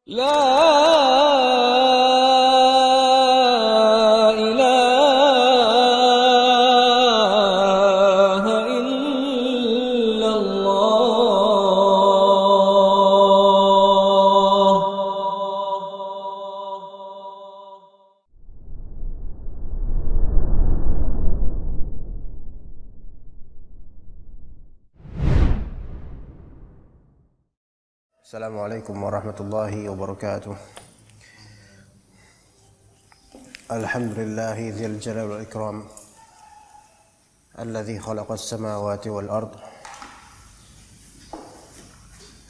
لا إله إلا الله. Assalamualaikum warahmatullahi wabarakatuh. Alhamdulillahi dzil jalali wal ikram alladzi khalaqas samawati wal ard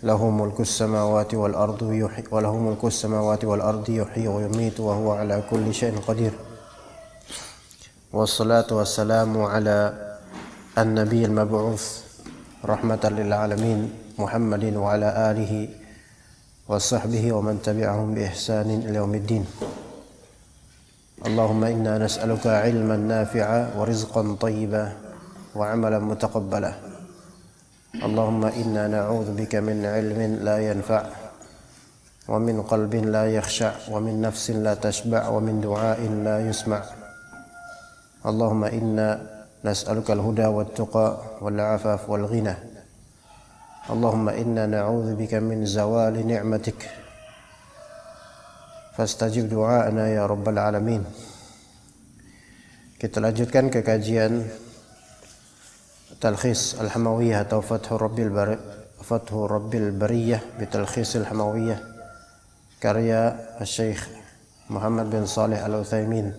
lahu mulkus samawati wal ardi yuhyi wa lahu mulkus samawati wal ardi yuhyi wa yumiitu wa huwa ala kulli syai'in qadir. Wassalatu wassalamu ala an-nabiyil mab'uts rahmatan lil alamin Muhammadin wa ala alihi wa sahbihi wa man tabi'ahum bi ihsanin ila yaumiddin. Allahumma inna nas'aluka ilman nafi'a wa rizqan tayyiba wa amalan mutaqabbala. Allahumma inna na'udzubika min ilmin la yanfa' wa min qalbin la yakhsha' wa min nafsin la tashba' wa min du'ain la yusma'. Allahumma inna nas'aluka al-huda wat tuqa wal 'afaf wal ghina. Allahumma inna na'udzubika min zawali ni'matik fastajib du'ana ya rabbal alamin. Kita lanjutkan ke kajian Talkhis Al-Hamawiyah atau Fathu Rabbil Bariyah bi Talkhis Al-Hamawiyah karya Syekh Muhammad bin Shalih Al-Utsaimin,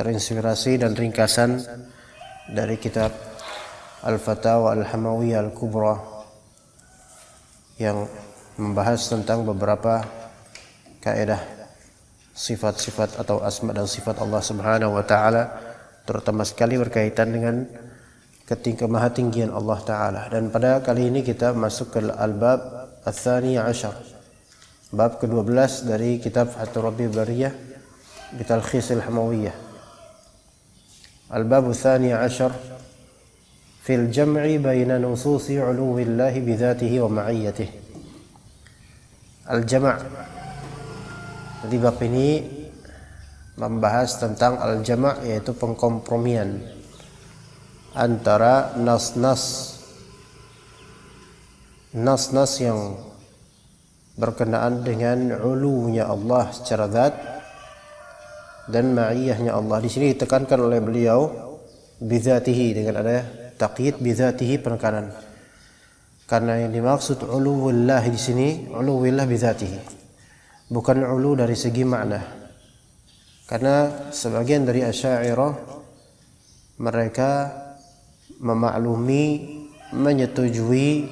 terinspirasi dan ringkasan dari kitab Al-Fatawa Al-Hamawiyah Al-Kubra yang membahas tentang beberapa kaidah sifat-sifat atau asma dan sifat Allah Subhanahu wa taala, terutama sekali berkaitan dengan kemahatinggian Allah taala. Dan pada kali ini kita masuk ke al-bab ats-tsani 'asyar, bab ke-12 dari kitab Fathu Rabbil Bariyah bi Talkhis Al-Hamawiyah. Al-bab ats-tsani 'asyar fil jam'i baina nususi 'uluwillahi bi dzatihi wa ma'iyyatihi. Al-jam'. Di bab ini membahas tentang al-jam', yaitu pengkompromian antara nas-nas yang berkenaan dengan ulunya Allah secara zat dan ma'iyyahnya Allah. Di sini ditekankan oleh beliau bidzatihi, dengan ada taqyid bidzatihi, penekanan, karena yang dimaksud uluwillah di sini uluwillah bidzatihi, bukan ulu dari segi makna. Karena sebagian dari Asy'ariyah mereka memaklumi, menyetujui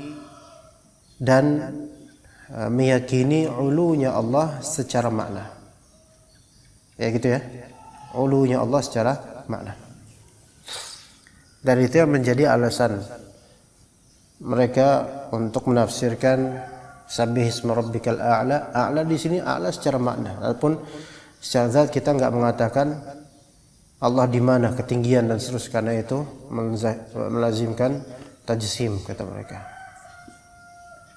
dan meyakini ulunya Allah secara makna. Ya gitu ya, ulunya Allah secara makna. Dan itu yang menjadi alasan mereka untuk menafsirkan Sabbih isma rabbikal a'la. A'la di sini a'la secara makna. Walaupun secara zat kita enggak mengatakan Allah di mana, ketinggian dan seterusnya, karena itu melazimkan tajsim kata mereka.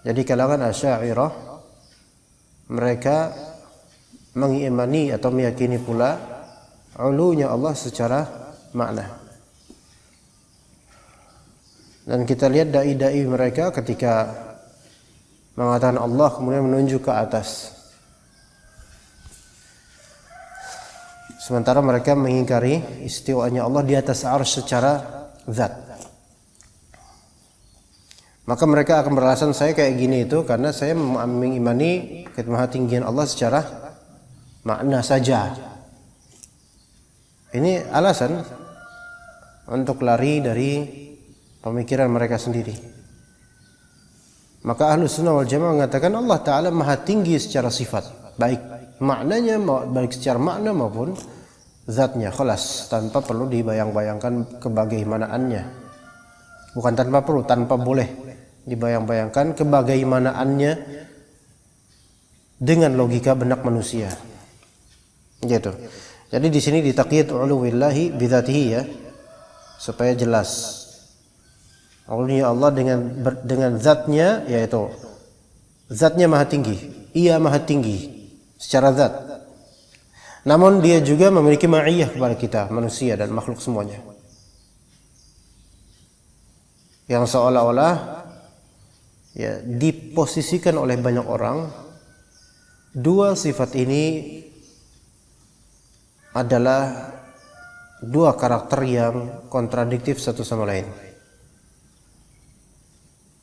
Jadi kalangan Asy'ariyah mereka mengimani atau meyakini pula ulunya Allah secara makna. Dan kita lihat dai-dai mereka ketika mengatakan Allah kemudian menunjuk ke atas, sementara mereka mengingkari istiwanya Allah di atas arsy secara zat. Maka mereka akan beralasan, saya kayak gini itu karena saya mengimani kemahatinggian Allah secara makna saja. Ini alasan untuk lari dari pemikiran mereka sendiri. Maka Ahlus Sunnah wal Jamaah mengatakan Allah Ta'ala maha tinggi secara sifat, baik maknanya, baik secara makna maupun zatnya, khalas, tanpa perlu dibayang-bayangkan kebagaimanaannya. Bukan tanpa perlu, tanpa boleh dibayang-bayangkan kebagaimanaannya dengan logika benak manusia. Gitu. Jadi di sini ditaqyid uluwillahi bidzatihi ya, supaya jelas. Ulunya Allah dengan zatnya, yaitu zatnya maha tinggi. ia maha tinggi secara zat. Namun dia juga memiliki ma'iyah kepada kita manusia dan makhluk semuanya. Yang seolah-olah ya diposisikan oleh banyak orang, dua sifat ini adalah dua karakter yang kontradiktif satu sama lain.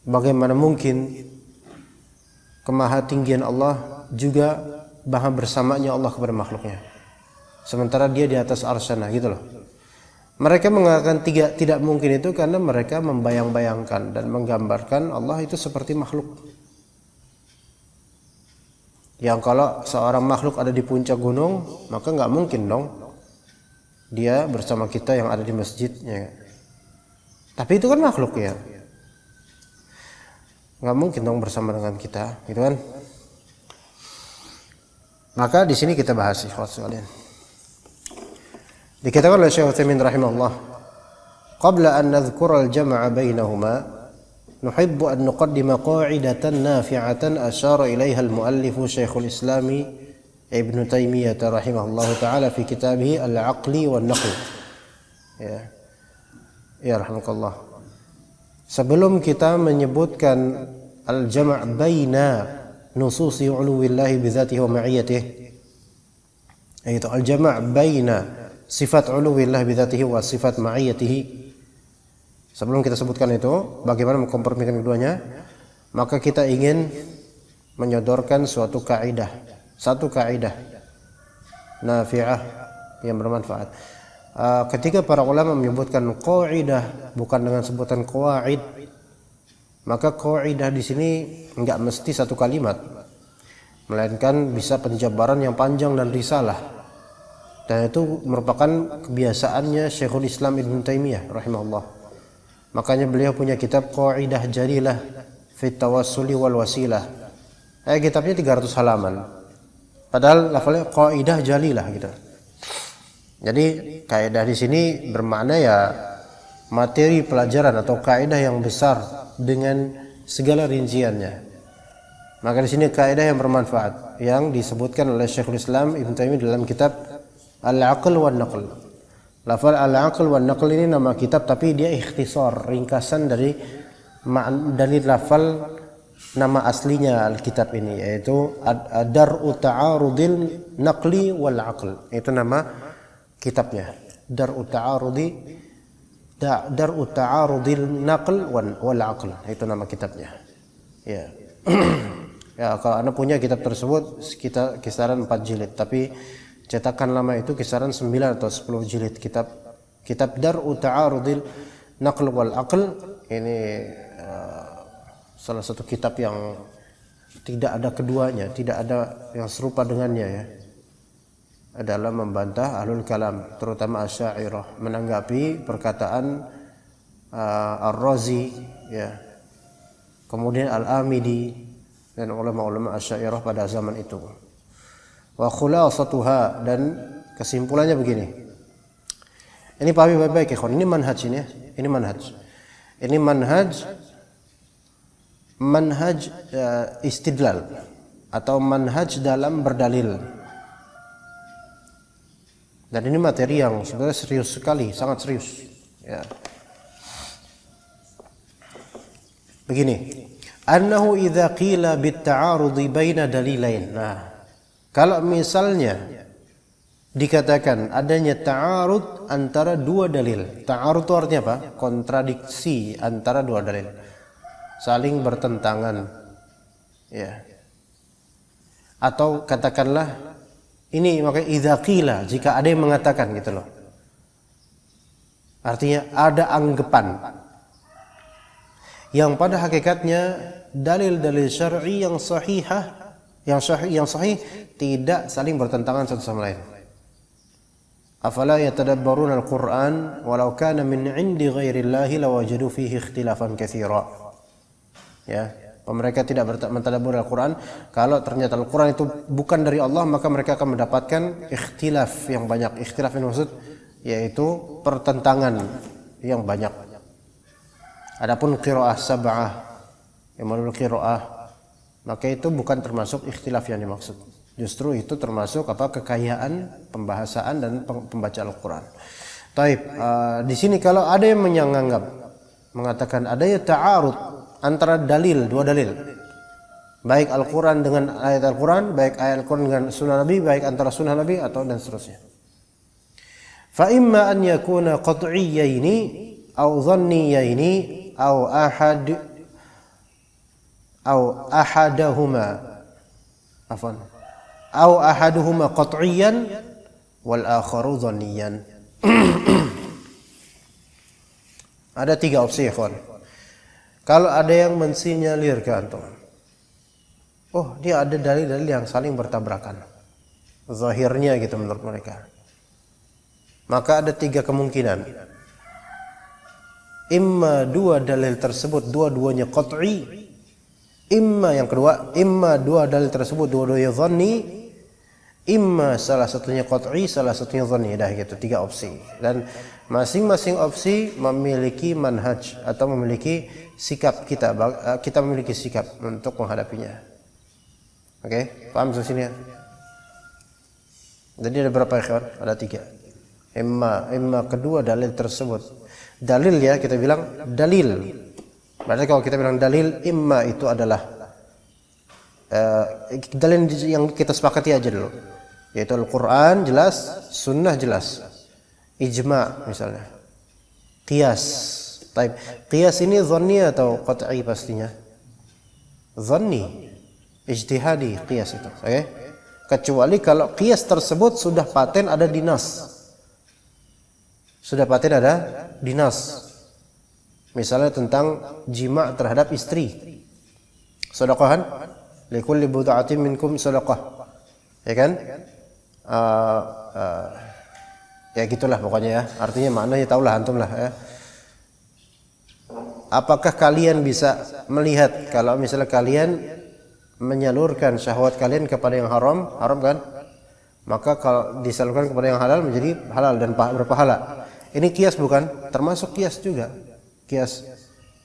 Bagaimana mungkin kemahatinggian Allah juga maha bersamanya Allah kepada makhluknya, sementara dia di atas arsyana gitu loh. Mereka mengatakan tidak mungkin itu karena mereka membayang-bayangkan dan menggambarkan Allah itu seperti makhluk. Yang kalau seorang makhluk ada di puncak gunung, maka nggak mungkin dong dia bersama kita yang ada di masjidnya. Tapi itu kan makhluk ya, nggak mungkin dong bersama dengan kita, gitu kan? Maka di sini kita bahas ikhwat sekalian. Dikatakan oleh Syekh Utsaimin rahimahullah, qabla an nadhkura al-jam'a bainahuma nuhibbu an nuqaddima qa'idatan nafi'atan asyara ilaiha al-muallif Syekhul Islam Ibn Taimiyah rahimahullah taala fi kitabih Al-Aqli wan Naql. Ya rahmakallah. Sebelum kita menyebutkan al-jam' baina nususi 'uluwillahi bi dzatihi wa ma'iyyatihi, yaitu al-jam' baina sifat uluwillah bidzatihi wa sifat ma'iyyatihi. Sebelum kita sebutkan itu bagaimana mengkompromikan keduanya, maka kita ingin menyodorkan satu kaidah nafi'ah yang bermanfaat. Ketika para ulama menyebutkan qaidah bukan dengan sebutan qawaid, maka qaidah di sini enggak mesti satu kalimat, melainkan bisa penjabaran yang panjang dan risalah. Dan itu merupakan kebiasaannya Syekhul Islam Ibn Taimiyah rahimahullah. Makanya beliau punya kitab Qaidah Jalilah fi Tawassuli wal Wasilah. Kitabnya 300 halaman. Padahal lafalnya Qaidah Jalilah gitu. Jadi kaidah di sini bermakna ya materi pelajaran atau kaidah yang besar dengan segala rinciannya. Maka di sini kaidah yang bermanfaat yang disebutkan oleh Syekhul Islam Ibn Taimiyah dalam kitab Al-Aql wan Naql. Lafal Al-Aql wan Naql ini nama kitab, tapi dia ikhtisar, ringkasan dari lafal nama aslinya Alkitab ini, yaitu Dar'u Ta'arudil Naqli wal Aql. Itu nama kitabnya. Dar'u Ta'arudil Naql wal Aql. Itu nama kitabnya. Ya. Ya, kalau Anda punya kitab tersebut sekitar kisaran 4 jilid, tapi cetakan lama itu kisaran 9 atau 10 jilid kitab Dar'u Ta'arudil Naql wal Aql. Ini salah satu kitab yang tidak ada keduanya, tidak ada yang serupa dengannya ya, adalah membantah ahlul kalam, terutama Asy'ariyah, menanggapi perkataan Ar-Razi ya, kemudian Al-Amidi dan ulama-ulama Asy'ariyah pada zaman itu. Wa khulasatuha, dan kesimpulannya begini. Ini pahami baik-baik ikhwan, ini manhaj ini ya. Ini manhaj istidlal atau manhaj dalam berdalil. Dan ini materi yang sebenarnya serius sekali, sangat serius ya. Begini, annahu idza qila bit ta'arudi baina dalilain. Nah, kalau misalnya dikatakan adanya ta'arud antara dua dalil. Ta'arud itu artinya apa? Kontradiksi antara dua dalil, saling bertentangan ya. Atau katakanlah ini, maka idza qila, jika ada yang mengatakan gitu loh, artinya ada anggapan yang pada hakikatnya dalil-dalil syar'i yang sahihah, yang sahih tidak saling bertentangan satu sama lain. Afala yatadabbaruna al-Qur'an walau kana min 'indi ghairillahi lawajadu fihi ikhtilafan katsira. Ya, mereka tidak mentadabbur Al-Qur'an, kalau ternyata Al-Qur'an itu bukan dari Allah, maka mereka akan mendapatkan ikhtilaf yang banyak. Ikhtilaf yang maksud yaitu pertentangan yang banyak. Adapun qiraah sab'ah, yang menurut qiraah maka itu bukan termasuk ikhtilaf yang dimaksud. Justru itu termasuk kekayaan pembahasaan dan pembacaan Al-Qur'an. Taib, di sini kalau ada yang menganggap mengatakan adanya ta'arud antara dua dalil. Baik Al-Qur'an dengan ayat Al-Qur'an, baik ayat Al-Qur'an dengan sunnah Nabi, baik antara sunnah Nabi atau dan seterusnya. Fa imma an yakuna qat'iyyaini aw dhanniyaini aw ahaduhuma qat'iyyan wal akharu dhanniyan. Ada 3 opsi, ikhwan. Kalau ada yang mensinyalir ke antum, oh dia ada dalil-dalil yang saling bertabrakan, zahirnya gitu menurut mereka, maka ada 3 kemungkinan. Imma 2 dalil tersebut dua-duanya qat'i, imma yang kedua, imma 2 dalil tersebut dua-duanya dhanni, imma salah satunya qat'i, salah satunya dhanni. Dah gitu, 3 opsi. Dan masing-masing opsi memiliki manhaj atau memiliki sikap kita memiliki sikap untuk menghadapinya. Oke, paham sampai sini ya? Jadi ada berapa ikhwan? Ada 3. Imma kedua dalil tersebut. Dalil ya, kita bilang dalil. Berarti kalau kita bilang dalil, imma itu adalah dalil yang kita sepakati aja dulu, yaitu Al-Qur'an jelas, sunnah jelas, ijma' misalnya, qiyas. Taib, qiyas ini dhanni atau qat'i? Pastinya dhanni, ijtihadi qiyas itu. Oke? Kecuali kalau qiyas tersebut sudah paten ada di nas. Sudah paten ada di nas. Misalnya tentang jima' terhadap istri. Sedekahan likulli bud'atin minkum sedekah. Ya kan? Ya gitulah pokoknya ya. Artinya maknanya tahulah antum lah ya. Apakah kalian bisa melihat kalau misalnya kalian menyalurkan syahwat kalian kepada yang haram, haram kan? Maka kalau disalurkan kepada yang halal menjadi halal dan berpahala. Ini kias bukan? Termasuk kias juga. Kias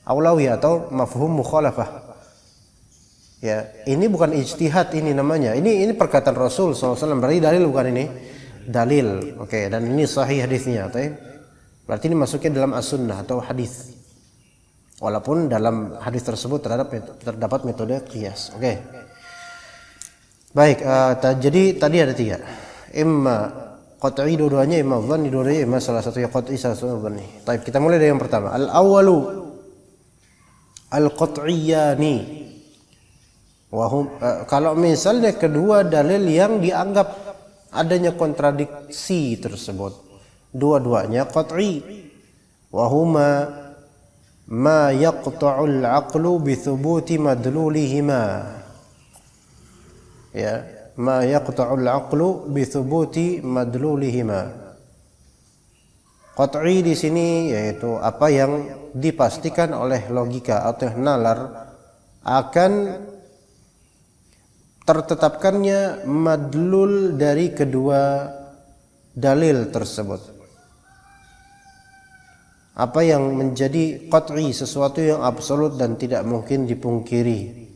aulawi atau mafhum mukhalafah. Ya, ini bukan ijtihad ini namanya. Ini perkataan Rasul SAW. Berarti dalil bukan ini? Dalil. Oke, dan ini sahih hadisnya. Berarti ini masuknya dalam as-sunnah atau hadis. Walaupun dalam hadis tersebut terdapat metode qiyas. Oke. Baik, jadi tadi ada 3. Imma qat'i dua-duanya, imma dhanni dua-duanya, imma salah satunya qat'i, salah satunya dhanni. Baik, kita mulai dari yang pertama. Al-awwalu al-qat'iyyani. Kalau misalnya kedua dalil yang dianggap adanya kontradiksi tersebut, dua-duanya qat'i. Wa huma ma yaqta'ul 'aqlu bi thubuti madlulihima. Ya, ma yaqta'ul 'aqlu bi thubuti madlulihima. Qat'i di sini yaitu apa yang dipastikan oleh logika atau nalar akan tertetapkannya madlul dari kedua dalil tersebut. Apa yang menjadi qat'i, sesuatu yang absolut dan tidak mungkin dipungkiri.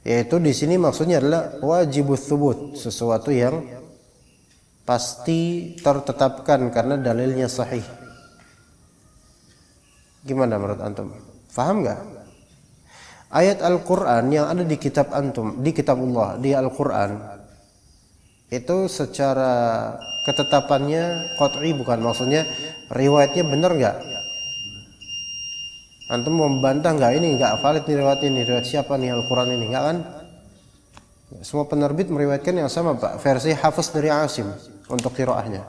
Yaitu di sini maksudnya adalah wajibut thubut, sesuatu yang pasti tertetapkan karena dalilnya sahih. Gimana menurut antum? Faham enggak? Ayat Al-Qur'an yang ada di kitab antum, di kitab Allah, di Al-Qur'an itu secara ketetapannya qat'i bukan? Maksudnya riwayatnya benar enggak? Antum mau membantah enggak ini enggak valid nih riwayat ini, riwayat siapa nih Al-Qur'an ini? Enggak kan? Semua penerbit meriwayatkan yang sama, Pak. Versi Hafiz dari Asim untuk qiraahnya.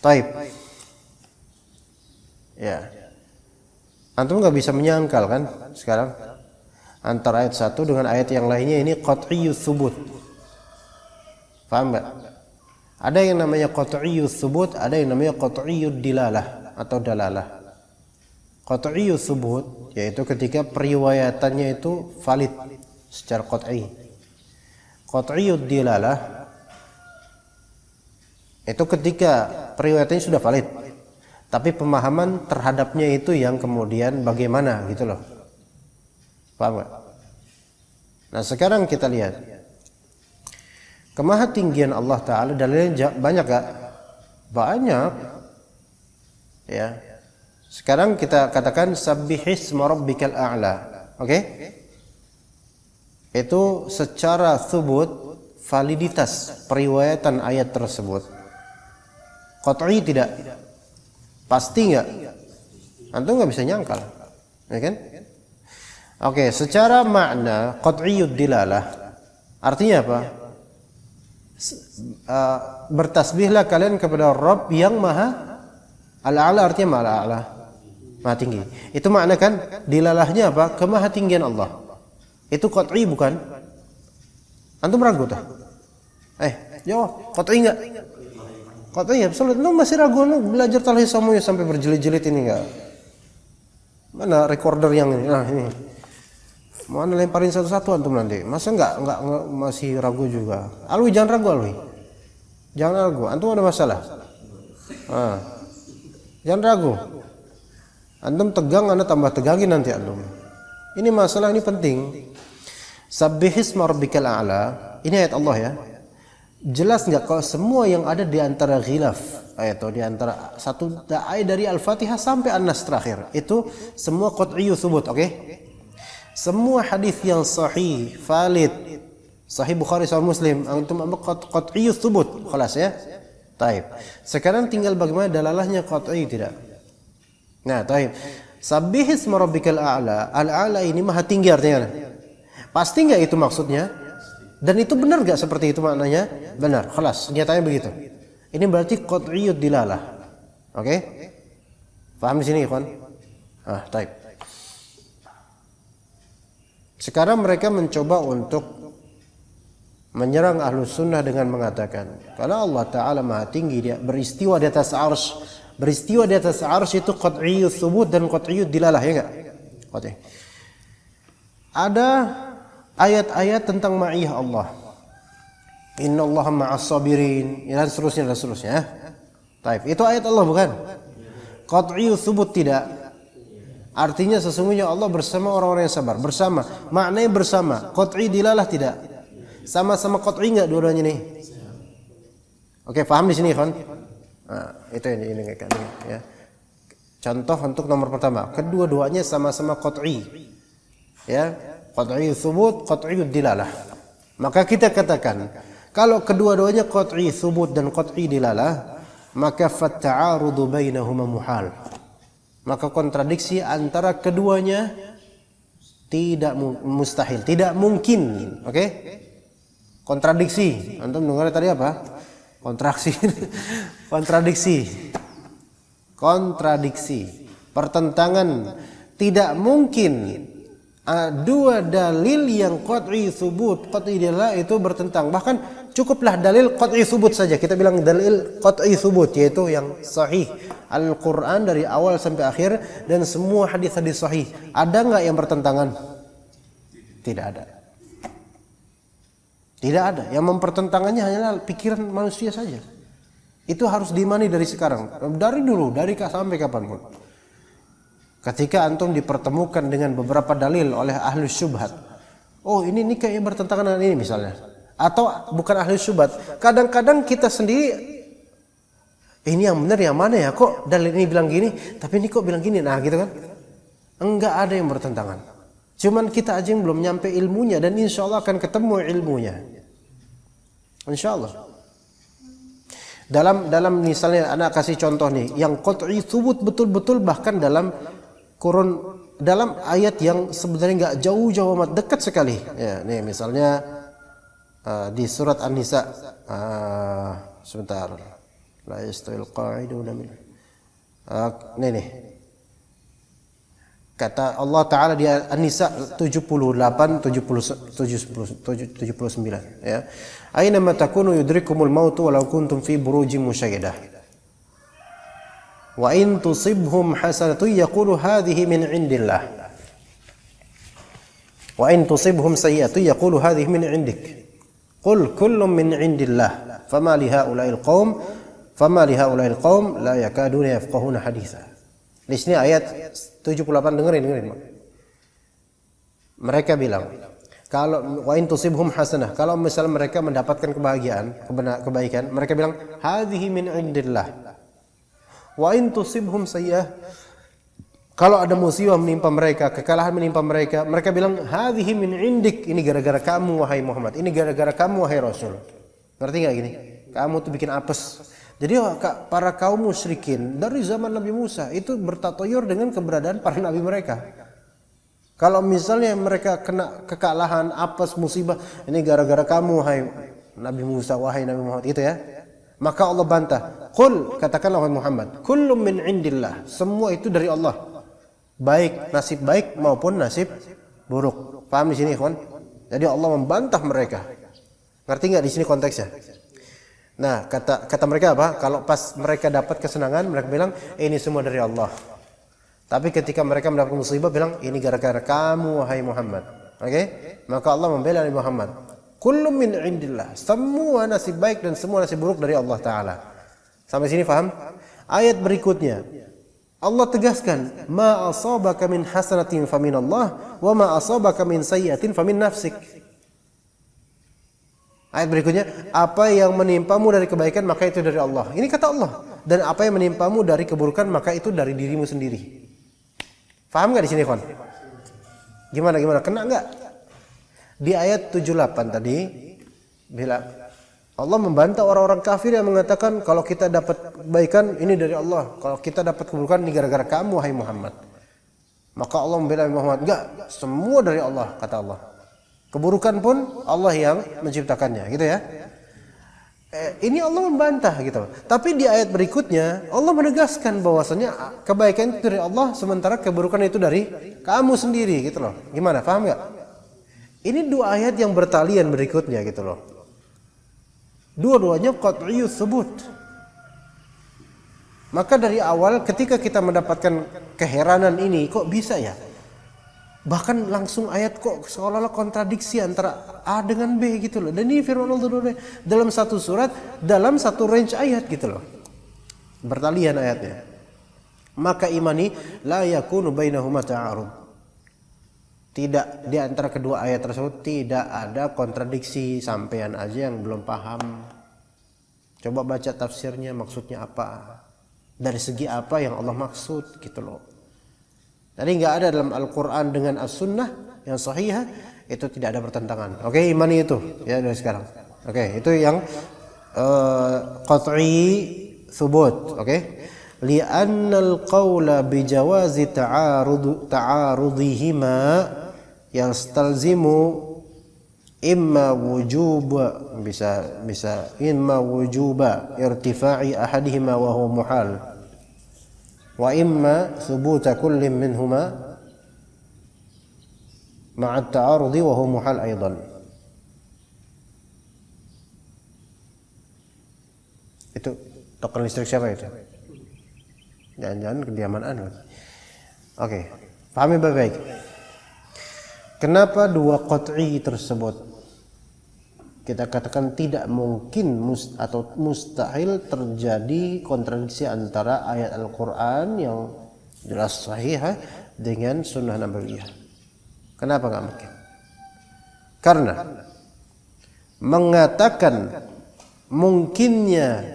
Taib. Ya. Antum enggak bisa menyangkal kan sekarang antara ayat satu dengan ayat yang lainnya ini qat'iyyus tsubut. Paham enggak? Ada yang namanya qat'iyyus tsubut, ada yang namanya qat'iyyud dilalah atau dalalah. Qat'iyyus tsubut yaitu ketika periwayatannya itu valid secara qat'i. Qat'iyyud dilalah itu ketika periwayatannya sudah valid, tapi pemahaman terhadapnya itu yang kemudian bagaimana gitu loh. Paham nggak? Nah sekarang kita lihat kemahatinggian Allah Ta'ala dalilnya banyak gak? Banyak. Ya. Sekarang kita katakan sabbihisma rabbikal a'la. Oke? Itu secara thubut, validitas periwayatan ayat tersebut qat'i tidak? Pasti enggak? Antum enggak bisa nyangkal. Ya kan? Oke, secara makna qat'iyud dilalah artinya apa? Bertasbihlah kalian kepada Rabb yang maha al-a'la, artinya maha al-a'la, maha tinggi. Itu makna kan dilalahnya apa? Kemahatinggian Allah. Itu qat'i bukan? Antum ragu tak? Jawab, qat'i enggak? Qat'i absolut. Lu masih ragu, lu belajar talhis semuanya sampai berjilid-jilid ini enggak? Mana recorder yang ini? Nah, ini. Mau anda lemparin satu-satu antum nanti. Masa enggak masih ragu juga? Alwi jangan ragu, Alwi. Jangan ragu. Antum ada masalah. Jangan ragu. Antum tegang, anda tambah tegangin nanti antum. Ini masalah, ini penting. Sabbihisma rabbikal a'la. Ini ayat Allah ya. Jelas enggak kalau semua yang ada di antara ghilaf atau di antara satu ayat dari Al-Fatihah sampai An-Nas terakhir itu semua qat'iyyu thubut, oke? Semua hadis yang sahih, valid, sahih Bukhari, sahih Muslim, antum qat'iyyu thubut, khalas ya. Taib. Sekarang tinggal bagaimana dalalahnya qat'i tidak. Nah, taib. Sabbihisma rabbikal a'la. Al-a'la ini maha tinggi artinya. Pasti enggak itu maksudnya? Dan itu benar enggak seperti itu maknanya? Benar, khalas, nyatanya begitu. Ini berarti qat'iyyud dilalah. Oke? Paham di sini, ikhwan? Taib. Sekarang mereka mencoba untuk menyerang Ahlus Sunnah dengan mengatakan, kalau Allah Ta'ala maha tinggi, dia beristiwa di atas arsy. Beristiwa di atas arsy itu qat'iyyut thubut dan qat'iyyud dilalah, ya enggak? Qat'i. Ada ayat-ayat tentang ma'iyah Allah. Innallaha ma'as sabirin, dan seterusnya. Taib. Itu ayat Allah bukan? Qat'iyyut thubut tidak. Artinya sesungguhnya Allah bersama orang-orang yang sabar. Bersama. Maknanya bersama. Qat'i dilalah tidak. Sama-sama qat'i enggak dua-duanya nih? Oke, paham di sini, kan? Itu ini ya. Contoh untuk nomor pertama, kedua-duanya sama-sama qat'i. Ya, qat'i thubut, qat'i dilalah. Maka kita katakan, kalau kedua-duanya qat'i thubut dan qat'i dilalah, maka fatta'arudu bainahuma muhal. Maka kontradiksi antara keduanya tidak mustahil, tidak mungkin. Oke? Kontradiksi. Antum dengar tadi apa? Kontraksi. Kontradiksi. Pertentangan. Tidak mungkin dua dalil yang qat'i thubut, qat'i dilalah itu bertentang. Bahkan cukuplah dalil qat'i thubut saja. Kita bilang dalil qat'i thubut, yaitu yang sahih. Al-Quran dari awal sampai akhir dan semua hadis-hadis sahih. Ada nggak yang bertentangan? Tidak ada. Tidak ada. Yang mempertentangannya hanyalah pikiran manusia saja. Itu harus diimani dari sekarang, dari dulu, dari sampai kapanpun. Ketika antum dipertemukan dengan beberapa dalil oleh ahli syubhat, oh ini kayaknya bertentangan dengan ini misalnya, atau bukan ahli syubhat. Kadang-kadang kita sendiri, ini yang benar yang mana ya? Kok dalil ini bilang gini, tapi ini kok bilang gini? Nah, gitu kan? Enggak ada yang bertentangan. Cuman kita aja yang belum nyampe ilmunya, dan insya Allah akan ketemu ilmunya. Insya Allah. Dalam misalnya anak kasih contoh nih, yang qat'i thubut betul-betul, bahkan dalam ayat yang sebenarnya enggak jauh-jauh amat, dekat sekali. Ya, nih misalnya di surat An-Nisa, sebentar. La yastawil qa'iduna min. Nih. Kata Allah Ta'ala di An-Nisa 78 79 ya. Aina ma takunu yudrikumul mautu walau kuntum fi burujin musyayyadah. Wa in tusibhum hasanatun yaqulu hadhihi min indillah. Wa in tusibhum sayyi'atun yaqulu hadhihi min indik. Qul kullun min indillah. Fama li haula'il qaum la yakaduna yafqahuna haditha. Di sini ayat 78, dengerin. Mereka bilang, kalau wa in tusibhum hasanah, kalau misalnya mereka mendapatkan kebaikan, mereka bilang hadhihi min indillah. Wa in tusibhum sayyi'ah, kalau ada musibah menimpa mereka, kekalahan menimpa mereka, mereka bilang hadhihi min indik, ini gara-gara kamu wahai Muhammad, ini gara-gara kamu wahai Rasul. Ngerti enggak gini? Kamu tuh bikin apes. Jadi para kaum musyrikin dari zaman Nabi Musa itu bertatoyor dengan keberadaan para nabi mereka. Kalau misalnya mereka kena kekalahan, apes, musibah, ini gara-gara kamu wahai Nabi Musa, wahai Nabi Muhammad, itu ya. Maka Allah bantah, qul, katakanlah wahai Muhammad, kullum min indillah, semua itu dari Allah. Baik nasib baik maupun nasib buruk. Paham di sini, ikhwan? Jadi Allah membantah mereka. Ngerti enggak di sini konteksnya? Nah, kata mereka apa? Kalau pas mereka dapat kesenangan, mereka bilang ini semua dari Allah. Tapi ketika mereka mendapat musibah, bilang ini gara-gara kamu wahai Muhammad. Oke? Maka Allah membela Nabi Muhammad. Kullu min indillah. Semua nasib baik dan semua nasib buruk dari Allah Ta'ala. Sampai sini paham? Ayat berikutnya Allah tegaskan, ma asabaka min hasanatin famin Allah, wa ma asabaka min sayyiatin famin nafsik. Ayat berikutnya, apa yang menimpamu dari kebaikan maka itu dari Allah. Ini kata Allah. Dan apa yang menimpamu dari keburukan maka itu dari dirimu sendiri. Paham nggak di sini, Kon? Gimana? Kena nggak? Di ayat 78 tadi bilang Allah membantah orang-orang kafir yang mengatakan kalau kita dapat kebaikan ini dari Allah, kalau kita dapat keburukan ini gara-gara kamu wahai Muhammad. Maka Allah membela Muhammad, enggak, semua dari Allah, kata Allah. Keburukan pun Allah yang menciptakannya, gitu ya. Ini Allah membantah gitu. Tapi di ayat berikutnya Allah menegaskan bahwasanya kebaikan itu dari Allah, sementara keburukan itu dari kamu sendiri, gitu loh. Gimana? Paham nggak? Ini dua ayat yang bertalian berikutnya, gitu loh. Dua-duanya qat'iyyus tsubut. Maka dari awal ketika kita mendapatkan keheranan ini, kok bisa ya? Bahkan langsung ayat kok seolah-olah kontradiksi antara A dengan B gitu loh. Dan ini firman Allah dalam satu surat, dalam satu range ayat gitu loh. Bertalian ayatnya. Maka imani la yakunu bainahuma ta'arud. Tidak, di antara kedua ayat tersebut tidak ada kontradiksi. Sampean aja yang belum paham. Coba baca tafsirnya, maksudnya apa? Dari segi apa yang Allah maksud gitu loh. Jadi nggak ada dalam Al-Quran dengan As-Sunnah yang sahih, itu tidak ada pertentangan. Oke, imani itu ya dari sekarang. Oke, itu yang qat'i thubut. Oke, li'annal qawla bijawazi ta'arudihima yastalzimu imma wujuba bisa imma wujuba irtifa'i ahadihima wa huwa muhal. Wa imma thubuta kullin minhuma ma'a at-ta'arudi wa huwa muhal aidan. Itu token listrik siapa itu? Jangan-jangan kediaman Anu. Oke, pahami baik-baik. Kenapa dua qat'i tersebut kita katakan tidak mungkin atau mustahil terjadi kontradiksi antara ayat Al-Quran yang jelas sahih dengan sunnah nabawiyah? Kenapa nggak mungkin? Karena mengatakan mungkinnya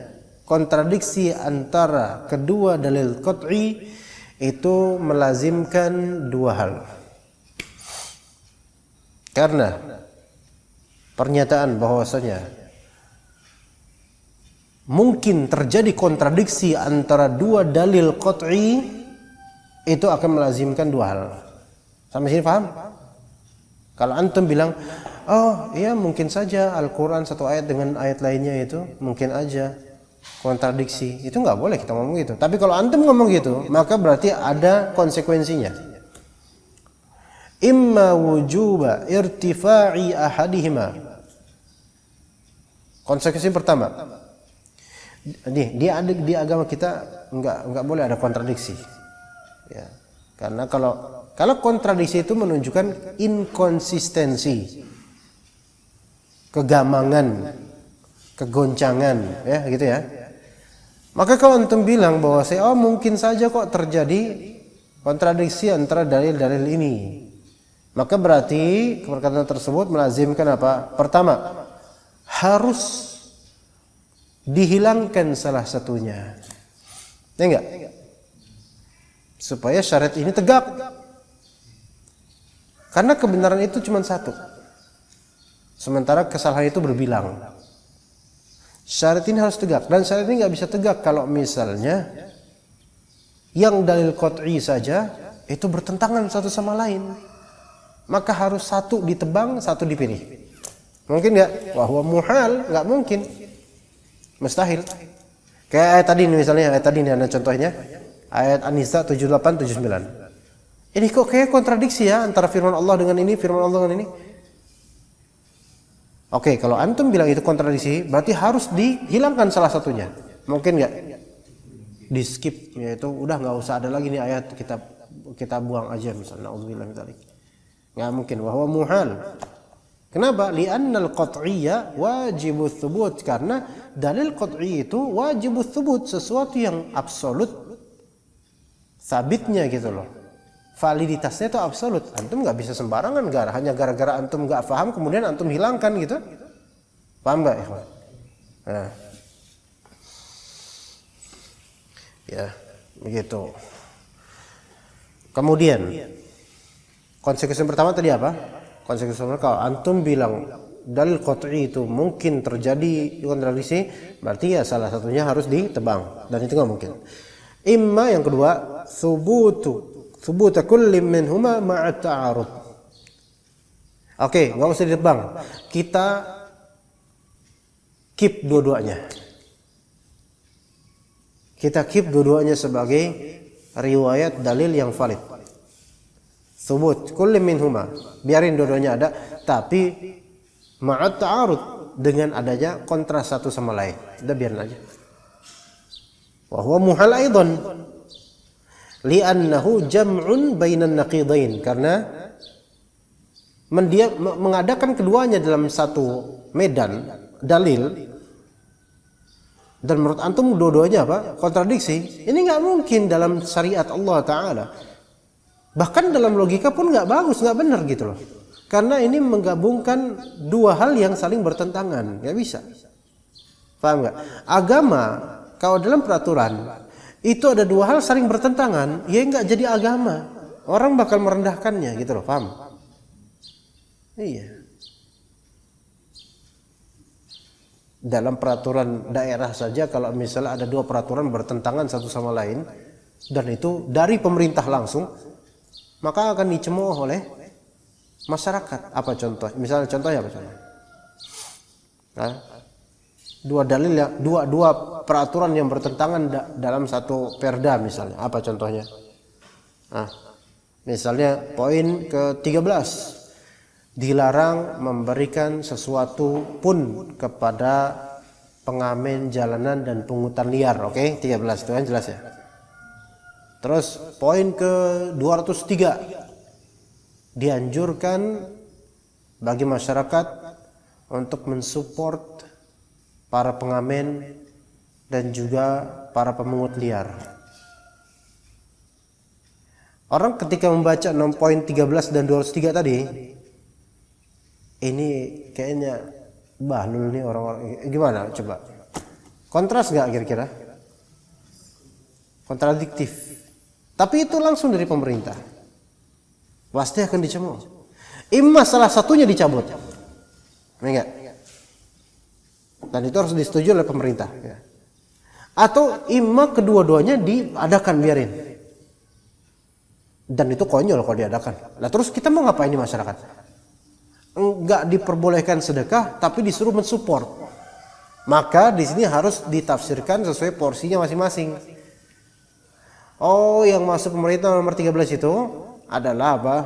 kontradiksi antara kedua dalil qat'i itu melazimkan dua hal. Karena pernyataan bahwasanya mungkin terjadi kontradiksi antara dua dalil qat'i itu akan melazimkan dua hal. Sampai sini paham? Kalau antum bilang, oh iya mungkin saja Al-Quran satu ayat dengan ayat lainnya itu mungkin aja kontradiksi, itu nggak boleh kita ngomong gitu. Tapi kalau antum ngomong gitu, maka berarti ada konsekuensinya. Imma wujuba irtifa'i ahadihima. Konsekuensi pertama, di agama kita nggak boleh ada kontradiksi, ya. Karena kalau kontradiksi itu menunjukkan inkonsistensi, kegamangan, kegoncangan, ya gitu ya. Maka kalau antum bilang bahwa mungkin saja kok terjadi kontradiksi antara dalil-dalil ini, Maka berarti perkataan tersebut melazimkan apa? Pertama, harus dihilangkan salah satunya. Ya enggak? Supaya syariat ini tegak. Karena kebenaran itu cuma satu. Sementara kesalahan itu berbilang. Syariat ini harus tegak. Dan syariat ini nggak bisa tegak kalau misalnya yang dalil qat'i saja itu bertentangan satu sama lain. Maka harus satu ditebang, satu dipilih. Mungkin nggak? Wahwa muhal, nggak mungkin. Mustahil. Kayak ayat tadi misalnya, ayat tadi ini ada contohnya. Ayat An-Nisa 78 79. Ini kok kayak kontradiksi ya antara firman Allah dengan ini, firman Allah dengan ini. Oke, kalau antum bilang itu kontradiksi, berarti harus dihilangkan salah satunya. Mungkin nggak? Di skip, yaitu udah nggak usah ada lagi nih ayat, kita buang aja misalnya. Nauzubillah min dzalik. Nggak mungkin. Wahwa muhal. Kenapa? Li'annal qat'iyya wajibut thubut. Karena dalil qat'i itu wajibut thubut, sesuatu yang absolut, sabitnya gitu loh. Validitasnya itu absolut. Antum nggak bisa sembarangan, hanya gara-gara antum nggak paham kemudian antum hilangkan gitu. Paham nggak, ikhwan? Nah. Ya, begitu. Kemudian konsekuensi pertama tadi apa? Konsekuensi pertama, kalau antum bilang dalil qat'i itu mungkin terjadi kontradiksi, berarti ya salah satunya harus ditebang, dan itu nggak mungkin. Imma yang kedua, Thubut kulli minhuma ma'a ta'arud. Oke, enggak usah ditebang. Kita keep dua-duanya. Kita keep dua-duanya sebagai riwayat dalil yang valid. Thubut kulli minhuma. Biarin dua-duanya ada, tapi ma'a ta'arud, dengan adanya kontras satu sama lain. Udah biarin aja. Wa huwa muhal aidan. Li'annahu jam'un bainan naqidain, karena mengadakan keduanya dalam satu medan dalil, dan menurut antum dua-duanya apa? Kontradiksi. Ini nggak mungkin dalam syariat Allah Ta'ala. Bahkan dalam logika pun nggak bagus, nggak benar gitu loh. Karena ini menggabungkan dua hal yang saling bertentangan, nggak bisa. Paham nggak? Agama kalau dalam peraturan itu ada dua hal saling bertentangan, ya nggak jadi agama. Orang bakal merendahkannya gitu loh, paham? Iya. Dalam peraturan daerah saja, kalau misalnya ada dua peraturan bertentangan satu sama lain, dan itu dari pemerintah langsung, maka akan dicemooh oleh masyarakat. Apa contoh? Misalnya contohnya apa contohnya? Nah, dua dalil ya, dua peraturan yang bertentangan dalam satu perda misalnya. Apa contohnya? Nah, misalnya poin ke-13, dilarang memberikan sesuatu pun kepada pengamen jalanan dan pungutan liar. Oke, 13 itu kan jelas ya. Terus poin ke-203, dianjurkan bagi masyarakat untuk mensupport para pengamen dan juga para pemungut liar. Orang ketika membaca 6 poin 13 dan 203 tadi, ini kayaknya bahlul nih orang-orang. Gimana coba? Kontras nggak kira-kira? Kontradiktif. Tapi itu langsung dari pemerintah. Pasti akan dicemooh. Imma salah satunya dicabut. Enggak? Dan itu harus disetujui oleh pemerintah. Atau imma kedua-duanya diadakan, biarin. Dan itu konyol kalau diadakan. Nah terus kita mau ngapain di masyarakat? Enggak diperbolehkan sedekah, tapi disuruh mensupport. Maka di sini harus ditafsirkan sesuai porsinya masing-masing. Oh, yang masuk pemerintah nomor 13 itu adalah apa?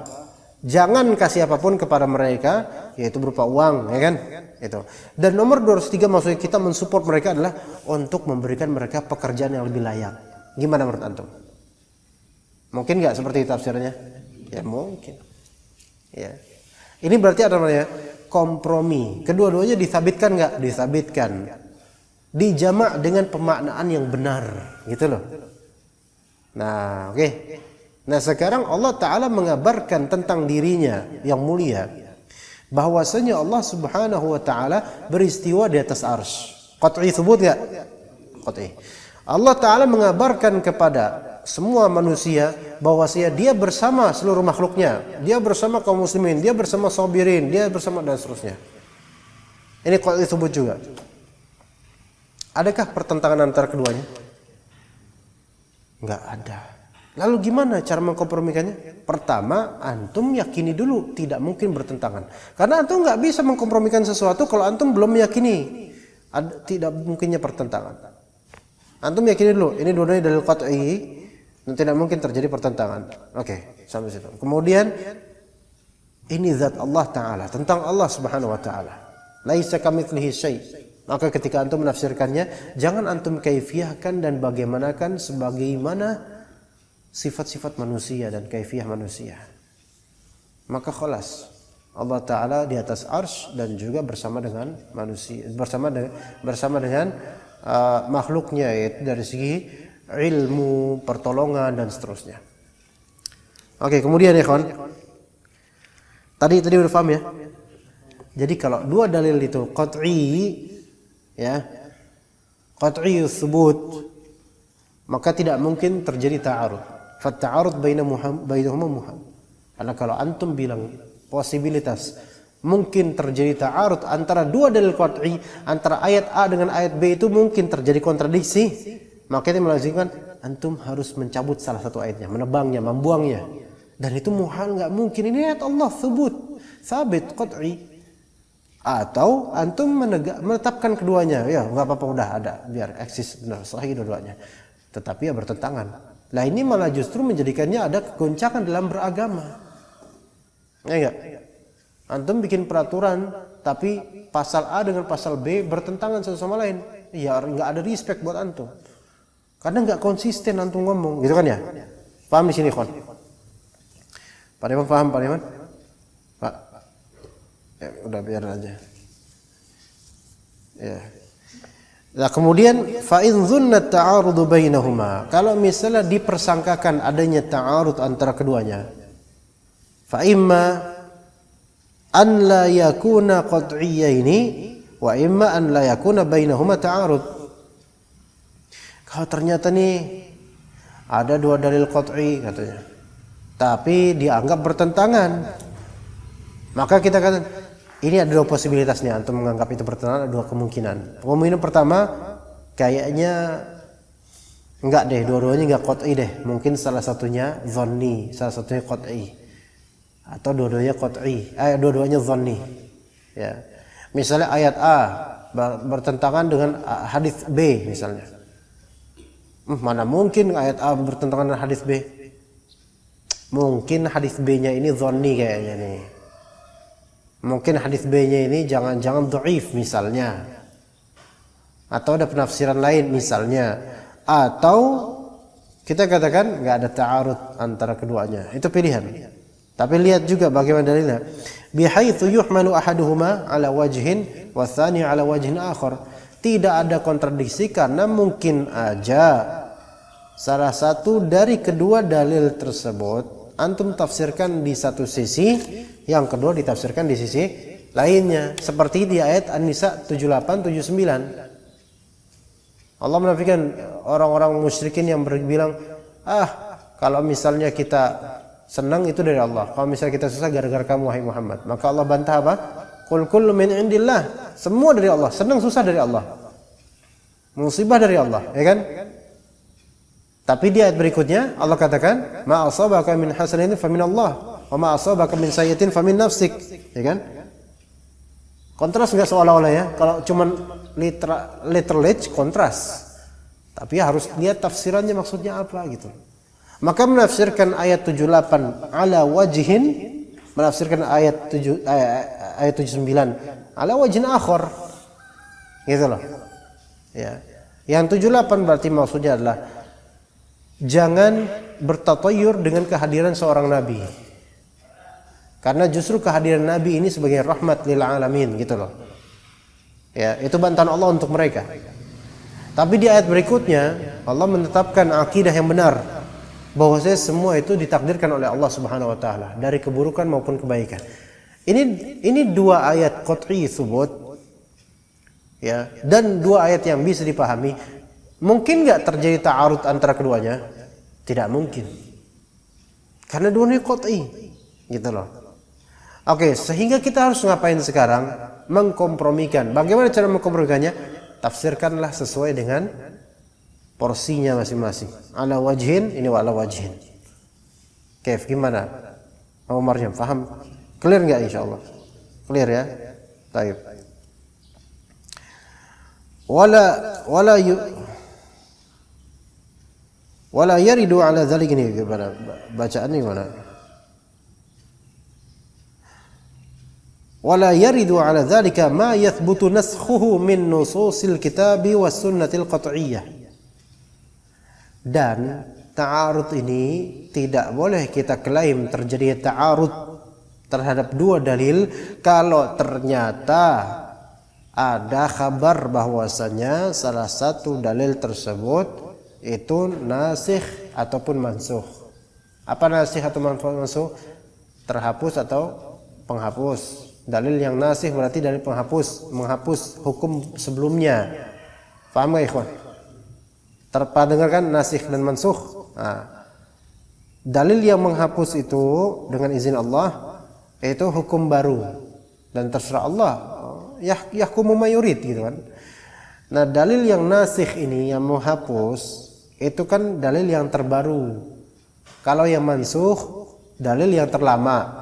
Jangan kasih apapun kepada mereka, yaitu berupa uang, ya kan? Itu. Dan nomor 203 maksudnya kita mensupport mereka adalah untuk memberikan mereka pekerjaan yang lebih layak. Gimana menurut antum? Mungkin nggak seperti tafsirnya? Ya mungkin. Ya. Ini berarti ada namanya kompromi. Kedua-duanya disabitkan nggak? Disabitkan. Dijamak dengan pemaknaan yang benar, gitu loh. Nah, oke. Nah sekarang Allah Ta'ala mengabarkan tentang dirinya yang mulia, bahwasanya Allah Subhanahu wa Ta'ala beristiwa di atas arsy. Qat'i thubut gak? Qat'i. Allah Ta'ala mengabarkan kepada semua manusia bahwasanya dia bersama seluruh makhluknya, dia bersama kaum muslimin, dia bersama sabirin, dia bersama dan seterusnya. Ini qat'i thubut juga. Adakah pertentangan antara keduanya? Enggak ada. Lalu gimana cara mengkompromikannya? Pertama, antum yakini dulu tidak mungkin bertentangan. Karena antum nggak bisa mengkompromikan sesuatu kalau antum belum meyakini tidak mungkinnya pertentangan. Antum yakini dulu, ini dua-duanya dalil qat'i dan tidak mungkin terjadi pertentangan. Oke, sampai situ. Kemudian ini zat Allah Ta'ala, tentang Allah Subhanahu wa Ta'ala. Laisa kamitslihi syai'. Maka ketika antum menafsirkannya, jangan antum kaifiyahkan dan bagaimanakan sebagaimana sifat-sifat manusia dan kaifiyah manusia. Maka khalas, Allah Ta'ala di atas arsy dan juga bersama dengan manusia, bersama dengan makhluknya, yaitu dari segi ilmu, pertolongan dan seterusnya. Oke, kemudian ya kawan, tadi udah paham ya. Jadi kalau dua dalil itu qat'i, ya, qat'i tsubut, maka tidak mungkin terjadi ta'arud. Fatta'arud bainahuma muhal. Karena kalau antum bilang posibilitas mungkin terjadi ta'arud antara dua dalil qat'i, antara ayat A dengan ayat B itu mungkin terjadi kontradiksi, maka itu melazimkan antum harus mencabut salah satu ayatnya, menebangnya, membuangnya. Dan itu muhal, nggak mungkin. Ini ayat Allah tsubut, sabit, qat'i. Atau antum menetapkan keduanya, ya nggak apa-apa, udah ada, biar eksis benar sahih dua-duanya. Tetapi ya bertentangan. Nah ini malah justru menjadikannya ada kegoncangan dalam beragama. Ya enggak? Antum bikin peraturan tapi pasal A dengan pasal B bertentangan satu sama lain. Ya enggak ada respect buat antum. Karena enggak konsisten antum ngomong, gitu kan ya? Paham di sini, Khon? Pak Iman paham, Pak Iman? Pak. Ya udah biar aja. Ya. Nah kemudian fa in dzunna ta'arudu bainahuma, kalau misalnya dipersangkakan adanya ta'arud antara keduanya, fa imma an la yakuna qat'iyyaini wa imma an la yakuna bainahuma ta'arud. Kalau ternyata nih ada dua dalil qat'i katanya, tapi dianggap bertentangan, maka kita katakan ini ada dua posibilitasnya, antum menganggap itu bertentangan, ada dua kemungkinan. Kemungkinan pertama, kayaknya enggak deh, dua-duanya enggak qat'i deh. Mungkin salah satunya dhanni, salah satunya qat'i. Atau dua-duanya qat'i, dua-duanya dhanni. Ya. Misalnya ayat A bertentangan dengan hadis B misalnya. Mana mungkin ayat A bertentangan dengan hadis B? Mungkin hadis B-nya ini dhanni kayaknya nih. Mungkin hadis B-nya ini jangan-jangan dhaif misalnya. Atau ada penafsiran lain misalnya. Atau kita katakan enggak ada ta'arud antara keduanya. Itu pilihan. Tapi lihat juga bagaimana dalilnya. Bihaitsu yuhmalu ahaduhuma ala wajhin wa tsani ala wajhin akhar. Tidak ada kontradiksi karena mungkin aja salah satu dari kedua dalil tersebut antum tafsirkan di satu sisi, yang kedua ditafsirkan di sisi lainnya. Seperti di ayat An-Nisa 78 79. Allah menafikan orang-orang musyrikin yang bilang, kalau misalnya kita senang itu dari Allah, kalau misalnya kita susah gara-gara kamu wahai Muhammad. Maka Allah bantah apa? Qul kullu min indillah. Semua dari Allah, senang susah dari Allah. Musibah dari Allah, ya kan? Tapi di ayat berikutnya Allah katakan, ma asabaka min hasanatin fa min Allah. Wa ma asabaka min sayyi'atin famin nafsik, ya kan? Kontras enggak seolah-olah ya. Kalau cuman literally kontras. Tapi harus lihat tafsirannya maksudnya apa gitu. Maka menafsirkan ayat 78 ala wajhin, menafsirkan ayat 79 ala wajhin akhar. Gitu loh. Ya. Yang 78 berarti maksudnya adalah jangan bertatayur dengan kehadiran seorang nabi. Karena justru kehadiran Nabi ini sebagai rahmat lil alamin gitu loh. Ya, itu bantahan Allah untuk mereka. Tapi di ayat berikutnya Allah menetapkan akidah yang benar. bahwasanya semua itu ditakdirkan oleh Allah Subhanahu wa taala dari keburukan maupun kebaikan. Ini dua ayat qat'i tsubut ya, dan dua ayat yang bisa dipahami. Mungkin enggak terjadi ta'arud antara keduanya? Tidak mungkin. Karena dua-duanya qat'i gitu loh. Oke, sehingga kita harus ngapain sekarang? Mengkompromikan. Bagaimana cara mengkompromikannya? Tafsirkanlah sesuai dengan porsinya masing-masing. Ala wajhin, ini wa ala wajhin. Kaif, gimana? Abu Maryam, paham? Clear enggak insyaallah? Clear ya? Baik. Wala yaridu ala dzalik, ini gimana? Bacaannya gimana? Wala yaridu ala dzalika ma yathbutu naskhuhu min nususil kitabi was sunnatil qat'iyyah. Dan ta'arud ini tidak boleh kita klaim terjadi ta'arud terhadap dua dalil kalau ternyata ada kabar bahwasanya salah satu dalil tersebut itu nasikh ataupun mansukh. Apa nasikh atau mansukh? Terhapus atau penghapus. Dalil yang nasikh berarti dalil penghapus, menghapus hukum sebelumnya. Paham enggak ikhwan? Terdengarkan nasikh dan mansukh. Dalil yang menghapus itu dengan izin Allah itu hukum baru dan terserah Allah. Yahkumu ma yurid gitu kan. Nah, dalil yang nasikh ini yang menghapus itu kan dalil yang terbaru. Kalau yang mansukh dalil yang terlama.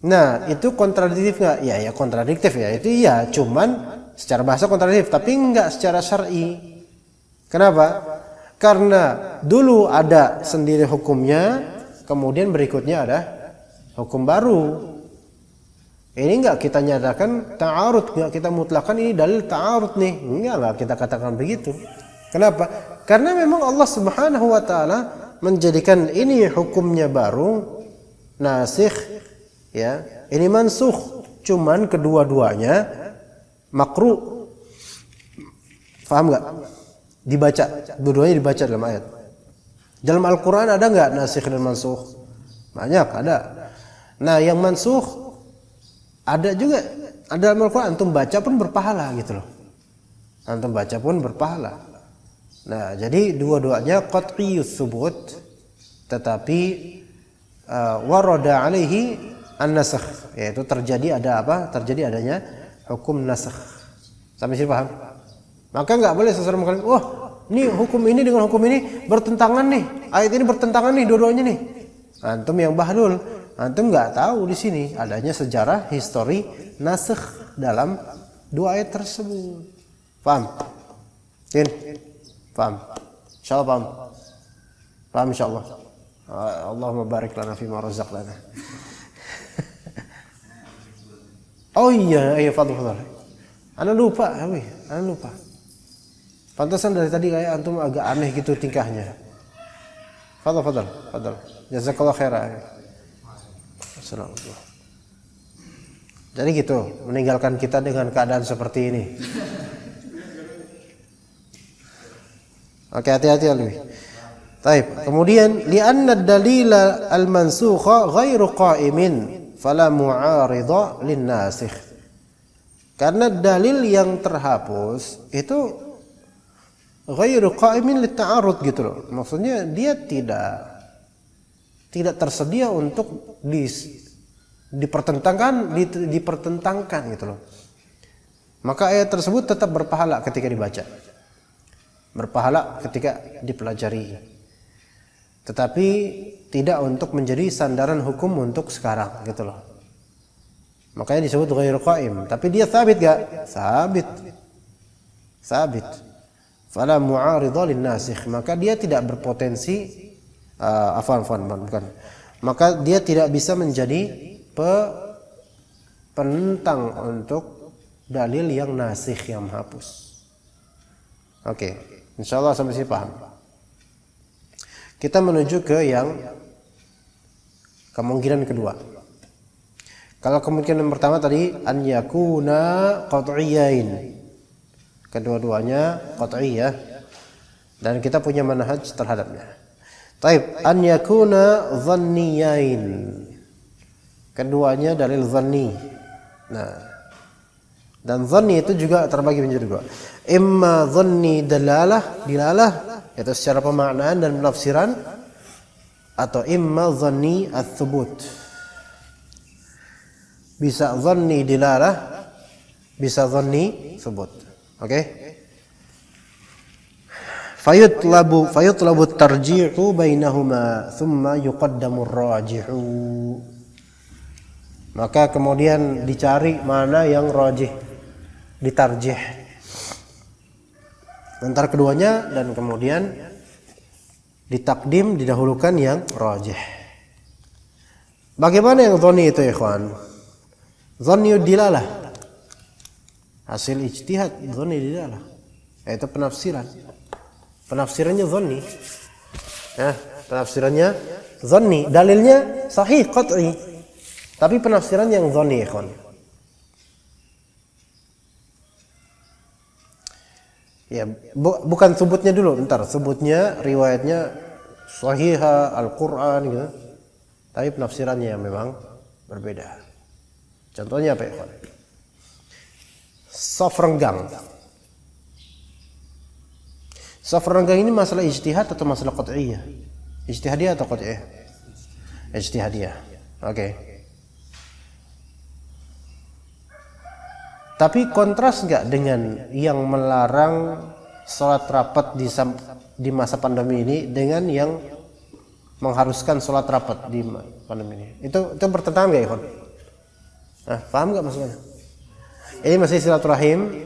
Nah, itu kontradiktif nggak? Ya kontradiktif ya. Itu iya, cuman secara bahasa kontradiktif, tapi enggak secara syar'i. Kenapa? Karena dulu ada sendiri hukumnya, kemudian berikutnya ada hukum baru. Ini enggak kita nyatakan ta'arud, enggak kita mutlakkan ini dalil ta'arud nih. Enggak kita katakan begitu. Kenapa? Karena memang Allah Subhanahu wa taala menjadikan ini hukumnya baru, nasikh ya, ini mansukh, cuman kedua-duanya makruh. Paham enggak? Dibaca, dua-duanya dibaca dalam ayat. Dalam Al-Qur'an ada enggak nasikh dan mansukh? Banyak, ada. Nah, yang mansukh ada juga, ada dalam Al-Qur'an, antum baca pun berpahala gitu loh. Antum baca pun berpahala. Nah, jadi dua-duanya qat'iyyus tsubut, tetapi warada alaihi an-nasakh, yaitu terjadi ada apa? Terjadi adanya hukum nasakh. Sampai sini paham? Maka enggak boleh seseorang mengatakan, "Wah, ini hukum ini dengan hukum ini bertentangan nih. Ayat ini bertentangan nih dua-duanya nih." Antum yang bahlul, antum enggak tahu di sini adanya sejarah histori nasakh dalam dua ayat tersebut. Paham? Tin? Paham? Insyaallah paham. Paham insyaallah. Allahumma barik lana fima razaqtana. Oh iya, fadhil. Ana lupa. Pantasan dari tadi kayak antum agak aneh gitu tingkahnya. Fadhil. Jazakallahu khairan. Assalamualaikum. Jadi gitu, meninggalkan kita dengan keadaan seperti ini. Oke, hati-hati lebih. Baik, kemudian li'anna ad-dalila al-mansukha ghairu qa'imin fala mu'arida lin-nasikh. Karena dalil yang terhapus itu ghairu qa'imin lit-ta'arud gitu loh. Maksudnya dia tidak tersedia untuk dipertentangkan gitu loh. Maka ayat tersebut tetap berpahala ketika dibaca. Berpahala ketika dipelajari. Tetapi tidak untuk menjadi sandaran hukum untuk sekarang gitu loh. Makanya disebut ghairu qa'im, tapi dia sabit enggak? Sabit. Fala mu'aridha lin-nasikh, maka dia tidak berpotensi bukan. Maka dia tidak bisa menjadi penentang untuk dalil yang nasikh, yang menghapus. Oke, insyaallah sampai sini paham. Kita menuju ke yang kemungkinan kedua. Kalau kemungkinan pertama tadi an yakuna qat'iyyain. Kedua-duanya qat'iyah dan kita punya manhaj terhadapnya. Taib, an yakuna dhanniyain. Keduanya dalil dhanni. Nah, dan dhanni itu juga terbagi menjadi dua. Imma dhanni dilalah, yaitu secara pemaknaan dan penafsiran, atau imma dhanni ats-tsubut. Bisa dhanni dilalah, bisa dhanni tsubut. Oke? Fayutlabu tarji'u bainahuma thumma yuqaddamu ar-rajihu. Maka kemudian dicari mana yang rajih, ditarjih antara keduanya, dan kemudian ditakdim, didahulukan yang rajih. Bagaimana yang dhanni itu, ikhwan? Dhanni dilalah, hasil ijtihad, dhanni dilalah, yaitu penafsiran. Penafsirannya dhanni. Ya, penafsirannya dhanni, dalilnya sahih qat'i, tapi penafsiran yang dhanni, ikhwan. Ya, bukan sebutnya dulu, bentar. Sebutnya riwayatnya sahihah, Al-Qur'an gitu. Tapi penafsirannya yang memang berbeda. Contohnya apa, ikhwan? Shaf renggang. Shaf renggang ini masalah ijtihad atau masalah qat'iyah? Ijtihadiyah atau qat'iyah? Ijtihadiyah. Oke. Tapi kontras enggak dengan yang melarang sholat rapat di masa pandemi ini dengan yang mengharuskan sholat rapat di pandemi ini? Itu bertentangan enggak, ikhwan? Nah, paham enggak maksudnya? Ini masih silaturahim,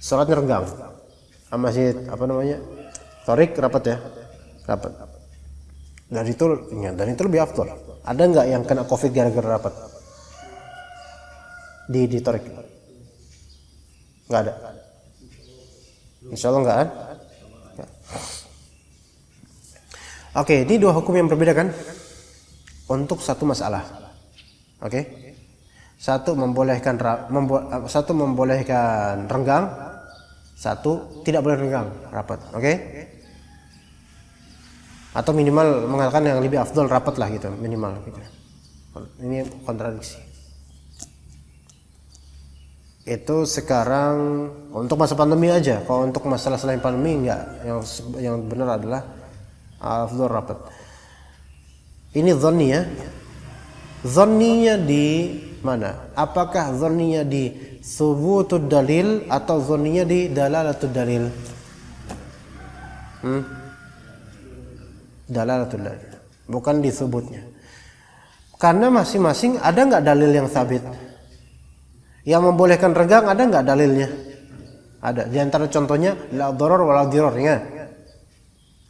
sholatnya renggang. Masjid apa namanya? Tarik rapat ya? Rapat. Dan itu lebih afdal. Ada enggak yang kena Covid gara-gara rapat? Di tarik? Enggak ada. Insyaallah enggak ada. Oke, ini dua hukum yang berbeda kan? Untuk satu masalah. Oke. Satu membolehkan renggang, satu tidak boleh renggang, rapat. Oke? Atau minimal mengatakan yang lebih afdal rapat lah gitu, minimal gitu. Ini kontradiksi. Itu sekarang untuk masa pandemi aja. Kalau untuk masalah selain pandemi enggak. Yang benar adalah afdal rapat. Ini dhanni ya. Dhanninya di mana? Apakah dhanninya di thubutud dalil atau dhanninya di dalalatud dalil? Dalalatud dalil. Bukan di thubutnya. Karena masing-masing ada enggak dalil yang sabit? Yang membolehkan renggang ada enggak dalilnya? Ada. Di antara contohnya la dharar wa la dirar, ingat.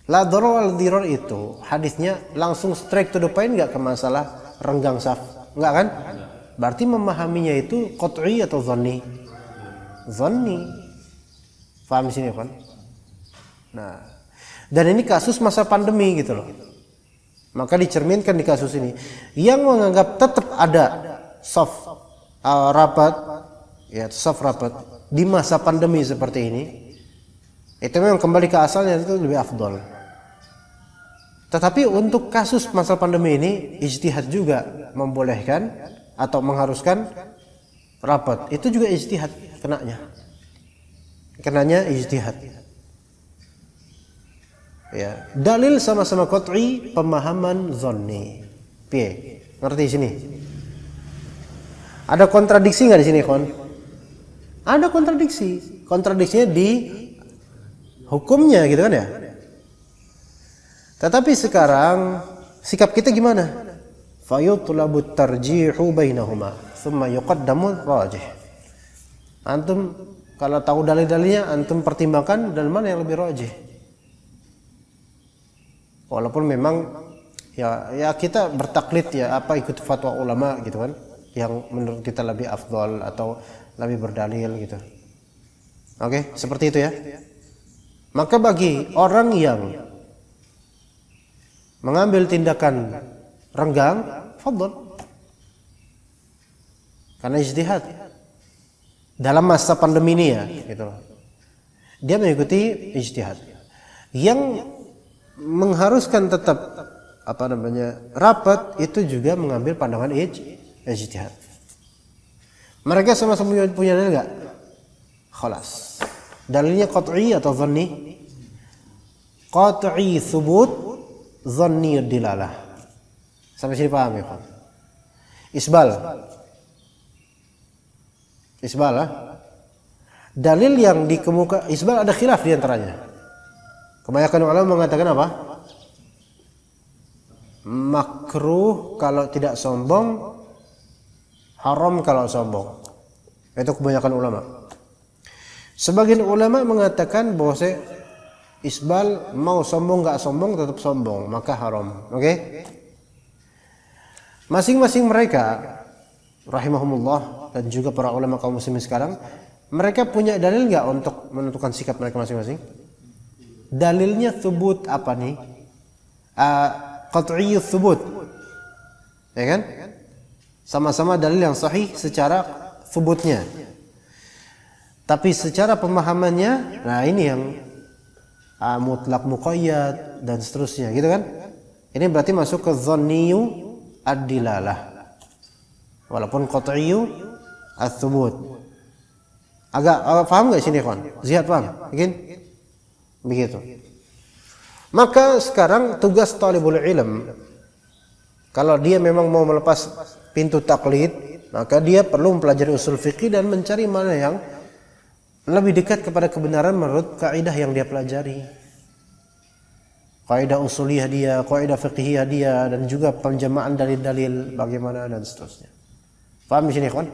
La dharar wa la dirar itu hadisnya langsung straight to the point enggak ke masalah renggang saf? Enggak kan? Berarti memahaminya itu qat'i atau dhanni? Dhanni. Paham sini kan? Nah, dan ini kasus masa pandemi gitu loh. Maka dicerminkan di kasus ini yang menganggap tetap ada saf rapat, ya saf rapat di masa pandemi seperti ini, itu memang kembali ke asalnya, itu lebih afdal. Tetapi untuk kasus masa pandemi ini ijtihad juga membolehkan atau mengharuskan rapat, itu juga ijtihad kenanya ijtihad. Ya, dalil sama-sama qat'i, pemahaman dhanni. Piye? Ngerti sini? Ada kontradiksi nggak di sini, kon? Ada kontradiksi. Kontradiksinya di hukumnya, gitu kan ya? Tetapi sekarang sikap kita gimana? Fayutlabu tarjihu bainahuma, thumma yuqaddamu rajih. Antum kalau tahu dalil-dalilnya, antum pertimbangkan dan mana yang lebih rajih. Walaupun memang ya kita bertaklid ya, apa ikut fatwa ulama gitu kan, yang menurut kita lebih afdal atau lebih berdalil gitu. Oke, seperti itu ya. Maka bagi orang yang mengambil tindakan renggang, fadhal. Karena ijtihad dalam masa pandemi ini ya, gitu. Dia mengikuti ijtihad. Yang mengharuskan tetap rapat itu juga mengambil pandangan ijtihad. Mereka sama-sama punya dalil enggak? Khalas. Dalilnya qat'i atau dhanni? Qat'i thubut, dhanni dilalah. Sampai sini paham ya, Pak? Isbal dalil yang dikemuka isbal ada khilaf di antaranya. Kebanyakan ulama mengatakan apa? Makruh kalau tidak sombong, haram kalau sombong. Itu kebanyakan ulama. Sebagian ulama mengatakan bahwa isbal mau sombong nggak sombong tetap sombong, maka haram. Oke? Masing-masing mereka rahimahumullah dan juga para ulama kaum muslimin sekarang, mereka punya dalil nggak untuk menentukan sikap mereka masing-masing? Dalilnya thubut apa nih? Qat'iyyut thubut. Ya kan? Sama-sama dalil yang sahih secara thubutnya. Tapi secara pemahamannya, nah ini yang mutlak muqayyad dan seterusnya, gitu kan? Ini berarti masuk ke dhanniyu ad-dilalah. Walaupun qat'iyyu ats-tsubut. Agak paham enggak sini, kawan? Ziyad paham? Mungkin begitu. Maka sekarang tugas talibul ilm, kalau dia memang mau melepas pintu taklid, maka dia perlu mempelajari usul fikih dan mencari mana yang lebih dekat kepada kebenaran menurut kaidah yang dia pelajari. Kaidah usuliyah dia, kaidah fiqhiyah dia, dan juga penjamaan dalil-dalil bagaimana dan seterusnya. Paham di sini, kawan?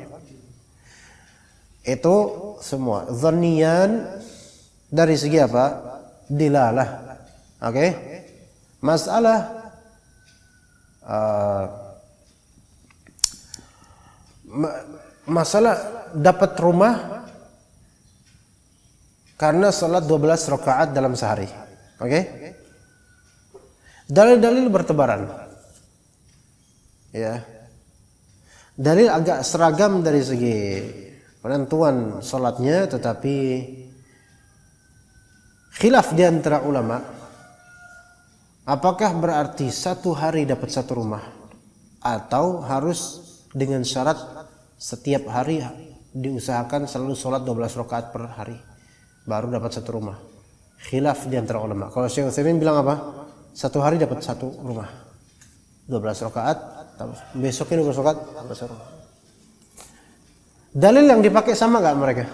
Itu semua dhanniyan dari segi apa? Dilalah. Oke? Masalah dapat rumah karena salat 12 rakaat dalam sehari. Oke? Dalil-dalil bertebaran. Ya. Dalil agak seragam dari segi penentuan salatnya, tetapi khilaf di antara ulama. Apakah berarti satu hari dapat satu rumah atau harus dengan syarat setiap hari diusahakan selalu sholat 12 rakaat per hari baru dapat satu rumah? Khilaf di antara ulama. Kalau Syekh Utsaimin bilang apa? Satu hari dapat satu rumah, 12 rakaat, besoknya 12 rakaat dapat satu rumah. Dalil yang dipakai sama nggak mereka?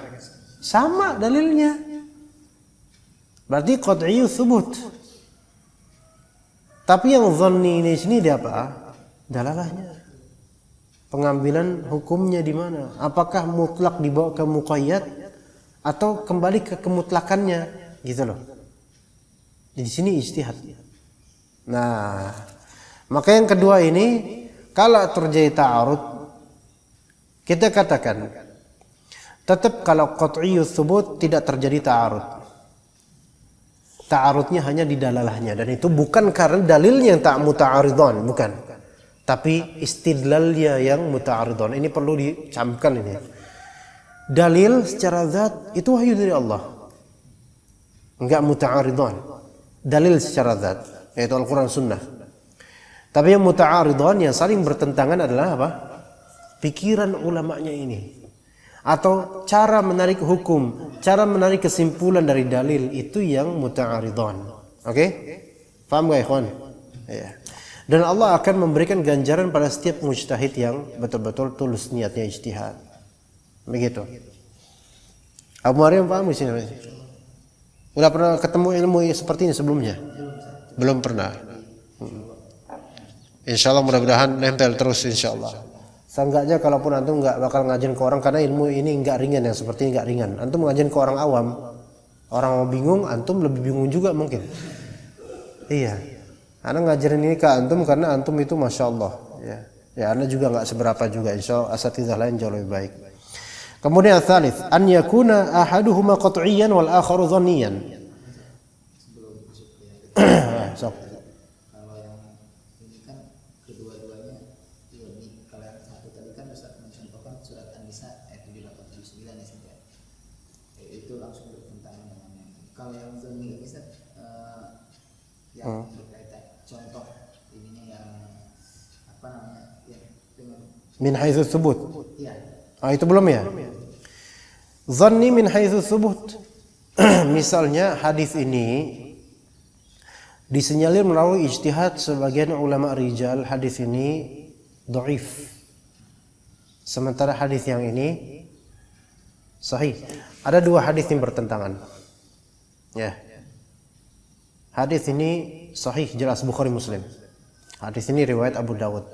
Sama dalilnya. Berarti qat'iyyu tsubut. Tapi yang dhanni ini sini dia apa? Dalalahnya. Pengambilan hukumnya di mana? Apakah mutlak dibawa ke muqayyad atau kembali ke kemutlakannya? Gitu loh. Di sini ijtihad. Nah, maka yang kedua ini, kalau terjadi ta'arud, kita katakan tetap kalau qat'iyyu tsubut tidak terjadi ta'arud. Ta'arudnya hanya di dalalahnya, dan itu bukan karena dalilnya yang tak muta'aridhan, bukan. Tapi istidlalnya yang muta'aridhan. Ini perlu dicamkan ini. Dalil secara zat itu wahyu dari Allah. Enggak muta'aridhan. Dalil secara zat, yaitu Al-Qur'an Sunnah. Tapi yang muta'aridhan, yang saling bertentangan adalah apa? Pikiran ulamanya ini. Atau cara menarik hukum, cara menarik kesimpulan dari dalil, itu yang muta'aridhan. Oke? Paham gak, ikhwan? Ya. Dan Allah akan memberikan ganjaran pada setiap mujtahid yang betul-betul tulus niatnya ijtihad. Begitu. Abu Maryam paham di sini? Udah pernah ketemu ilmu seperti ini sebelumnya? Belum pernah. Insyaallah mudah-mudahan nempel terus insyaallah. Seenggaknya kalaupun antum nggak bakal ngajin ke orang, karena ilmu ini nggak ringan, yang seperti ini nggak ringan. Antum ngajin ke orang awam, orang mau bingung, antum lebih bingung juga mungkin. Iya, Anda ngajarin ini ke antum karena antum itu masya Allah. Ya, Anda juga nggak seberapa juga. Insya Allah asatidzah lain jauh lebih baik. Kemudian tsalits, an yakuna ahaduhuma qat'iyyan wal akharu dhanniyan. Sok. yang berkaitan contoh ininya yang apa namanya ya dengan Min haitsu tsubut. ya Itu belum ya? Zanni min haitsu tsubut. Misalnya hadis ini disinyalir melalui ijtihad sebagian ulama rijal, hadis ini dhaif. Sementara hadis yang ini sahih. Ada dua hadis yang bertentangan. Ya. Hadis ini sahih, jelas Bukhari Muslim. Hadis ini riwayat Abu Dawud.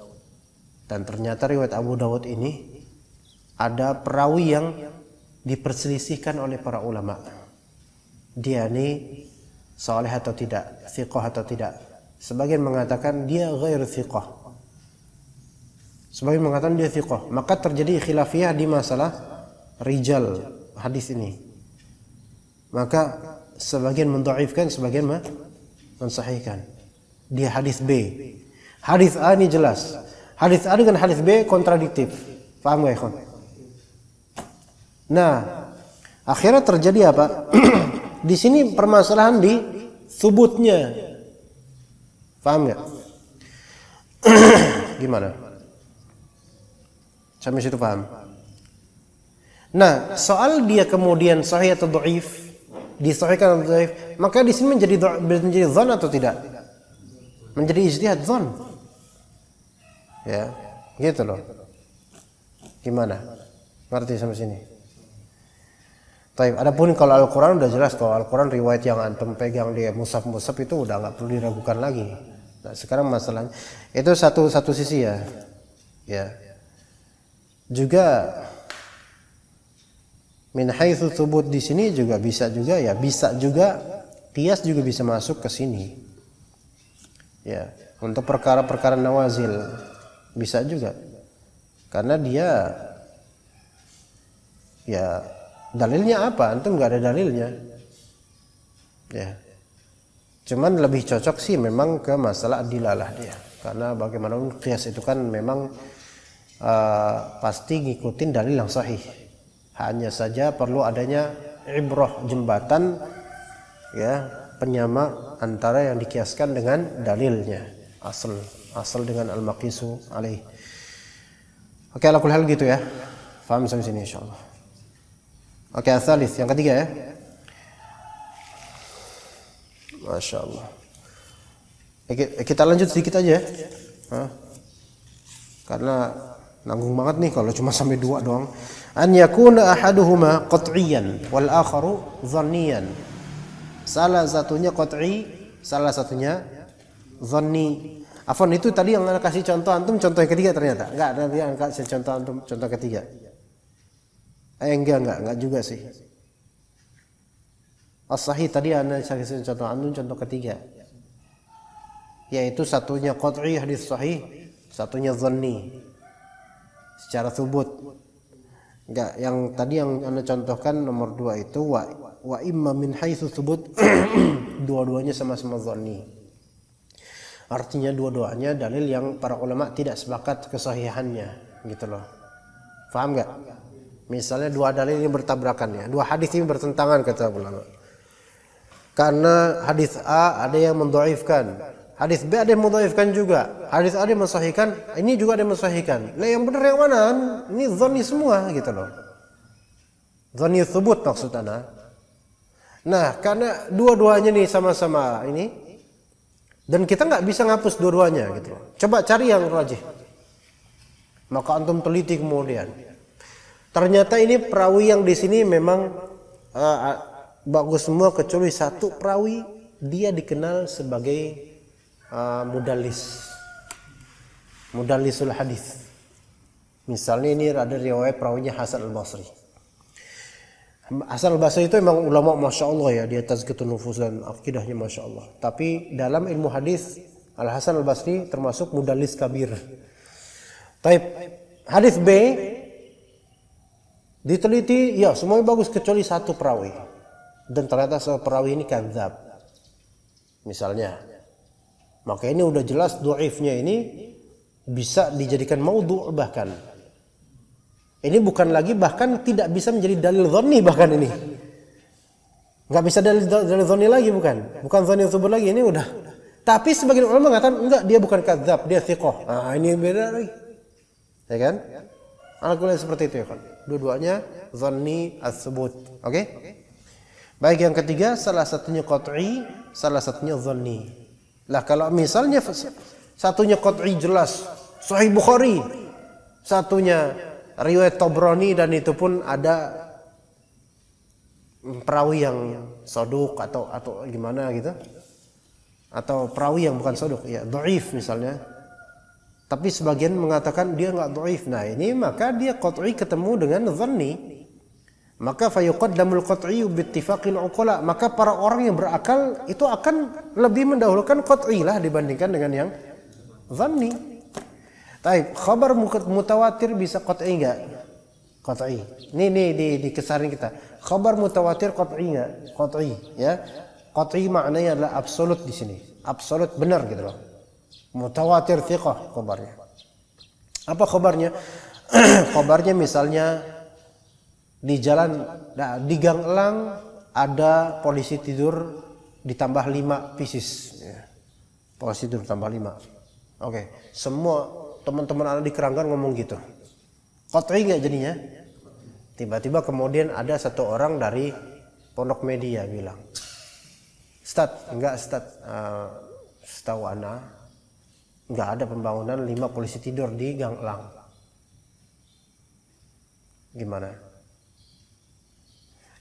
Dan ternyata riwayat Abu Dawud ini ada perawi yang diperselisihkan oleh para ulama. Dia ini saleh atau tidak, thiqah atau tidak. Sebagian mengatakan dia ghair thiqah. Sebagian mengatakan dia thiqah. Maka terjadi khilafiyah di masalah rijal hadis ini. Maka sebagian mendhaifkan, sebagian mensahihkan. Dia hadis B. Hadis A ini jelas. Hadis A dengan hadis B kontradiktif. Paham enggak, ikhwan? Nah, akhirnya terjadi apa? Di sini permasalahan di subutnya. Paham enggak? Gimana? Sampai situ paham? Nah, soal dia kemudian sahih atau dhaif, disahihkan atau dhaif, maka di sini menjadi dzan atau tidak? Menjadi ijtihad dzan. Ya, gitu loh. Gimana? Ngerti sampai sini? Taib. Adapun kalau Al-Quran udah jelas, kalau Al-Quran riwayat yang antum pegang di mushaf itu udah nggak perlu diragukan lagi. Nah, sekarang masalahnya itu satu sisi ya. Ya. Juga min haitsu tsubut di sini juga bisa juga ya, bisa juga qiyas juga bisa masuk ke sini. Ya, untuk perkara-perkara nawazil bisa juga. Karena dia ya dalilnya apa? Antum nggak ada dalilnya. Ya. Cuman lebih cocok sih memang ke masalah dilalah dia. Karena bagaimanapun qiyas itu kan memang pasti ngikutin dalil yang sahih. Hanya saja perlu adanya ibrah, jembatan ya, penyama antara yang dikiaskan dengan dalilnya. Asal dengan al-maqisu alaih. Oke, ala kulli hal gitu ya. Paham sampai sini insyaallah. Oke, asalis yang ketiga ya. Masya Allah. Kita lanjut sedikit aja. Karena nanggung banget nih kalau cuma sampai 2 doang. An yakuna ahaduhuma qat'iyan wal akharu dhanniyan. Salah satunya qat'i, salah satunya dhanni. Afwan, itu tadi yang Anda kasih contoh antum, contoh yang ketiga ternyata. Enggak, nanti yang kasih contoh antum, contoh ketiga. Enggak juga sih. As-sahih tadi Anda kasih contoh antum, contoh ketiga. Yaitu satunya qat'i hadis sahih, satunya dhanni. Secara thubut. Enggak, yang tadi yang Anda contohkan nomor 2 itu wa imma min haitsu thubut, dua-duanya sama-sama dhanni. Artinya dua-duanya dalil yang para ulama tidak sepakat kesahihannya, gitu loh. Paham enggak? Misalnya 2 dalil ini bertabrakan ya, 2 hadis ini bertentangan kata ulama. Karena hadis A ada yang mendhaifkan, hadis B ada yang mendhaifkan juga, hadis A ada yang mensahihkan, ini juga ada yang mensahihkan. Lah yang benar yang mana? Ini dhanni semua gitu loh. Dhanni tsubut maksudnya. Nah, karena dua-duanya nih sama-sama ini, dan kita nggak bisa ngapus dua-duanya gitu loh. Coba cari yang rajih. Maka antum teliti kemudian. Ternyata ini perawi yang di sini memang bagus semua kecuali satu perawi, dia dikenal sebagai mudallisul hadis. Misalnya ini ada riwayat perawinya Hasan al-Basri. Hasan al-Basri itu memang ulama Masya Allah ya, dia tazkiyatun nufus dan akidahnya Masya Allah. Tapi dalam ilmu hadis Al-Hasan al-Basri termasuk mudallis kabir. Taib, hadis B diteliti, ya semuanya bagus kecuali satu perawi. Dan ternyata perawi ini kadzab. Misalnya. Maka ini udah jelas dhaifnya ini bisa dijadikan maudhu' bahkan. Ini bukan lagi bahkan tidak bisa menjadi dalil dhanni bahkan ini. Enggak bisa dalil dhanni lagi bukan. Bukan dhanni tsubut lagi, ini udah Tapi sebagian ulama mengatakan enggak, dia bukan kadzab, dia thiqah. Nah, ini beda lagi. Ya kan? Alhamdulillah seperti itu ya kan. Dua-duanya dhanni ats-tsubut. Oke? Baik, yang ketiga salah satunya qat'i, salah satunya dhanni. Lah kalau misalnya satunya qat'i jelas Sahih Bukhari, satunya riwayat Tabrani dan itu pun ada perawi yang soduk atau gimana gitu, atau perawi yang bukan soduk, ya dhaif misalnya, tapi sebagian mengatakan dia nggak dhaif. Nah ini maka dia qat'i ketemu dengan dhanni, maka fayuqaddamul qat'i biittifaqil uqala, maka para orang yang berakal itu akan lebih mendahulukan qat'i lah dibandingkan dengan yang dhanni. Taib, khabar mutawatir bisa qat'i enggak? Qat'i. Ini dikesarin kita. Khabar mutawatir qat'i enggak? Qat'i, ya. Qat'i maknanya adalah absolut di sini. Absolut benar gitu loh. Mutawatir thiqah khabarnya. Apa khabarnya? Khabarnya misalnya di jalan, di Gang Elang ada polisi tidur ditambah 5 pieces, ya. Polisi tidur tambah 5. Oke, semua teman-teman anak di Keranggan ngomong gitu. Qat'i enggak jadinya? Tiba-tiba kemudian ada satu orang dari Pondok Media bilang, Ustaz, setahu ana enggak ada pembangunan 5 polisi tidur di Gang Elang. Gimana?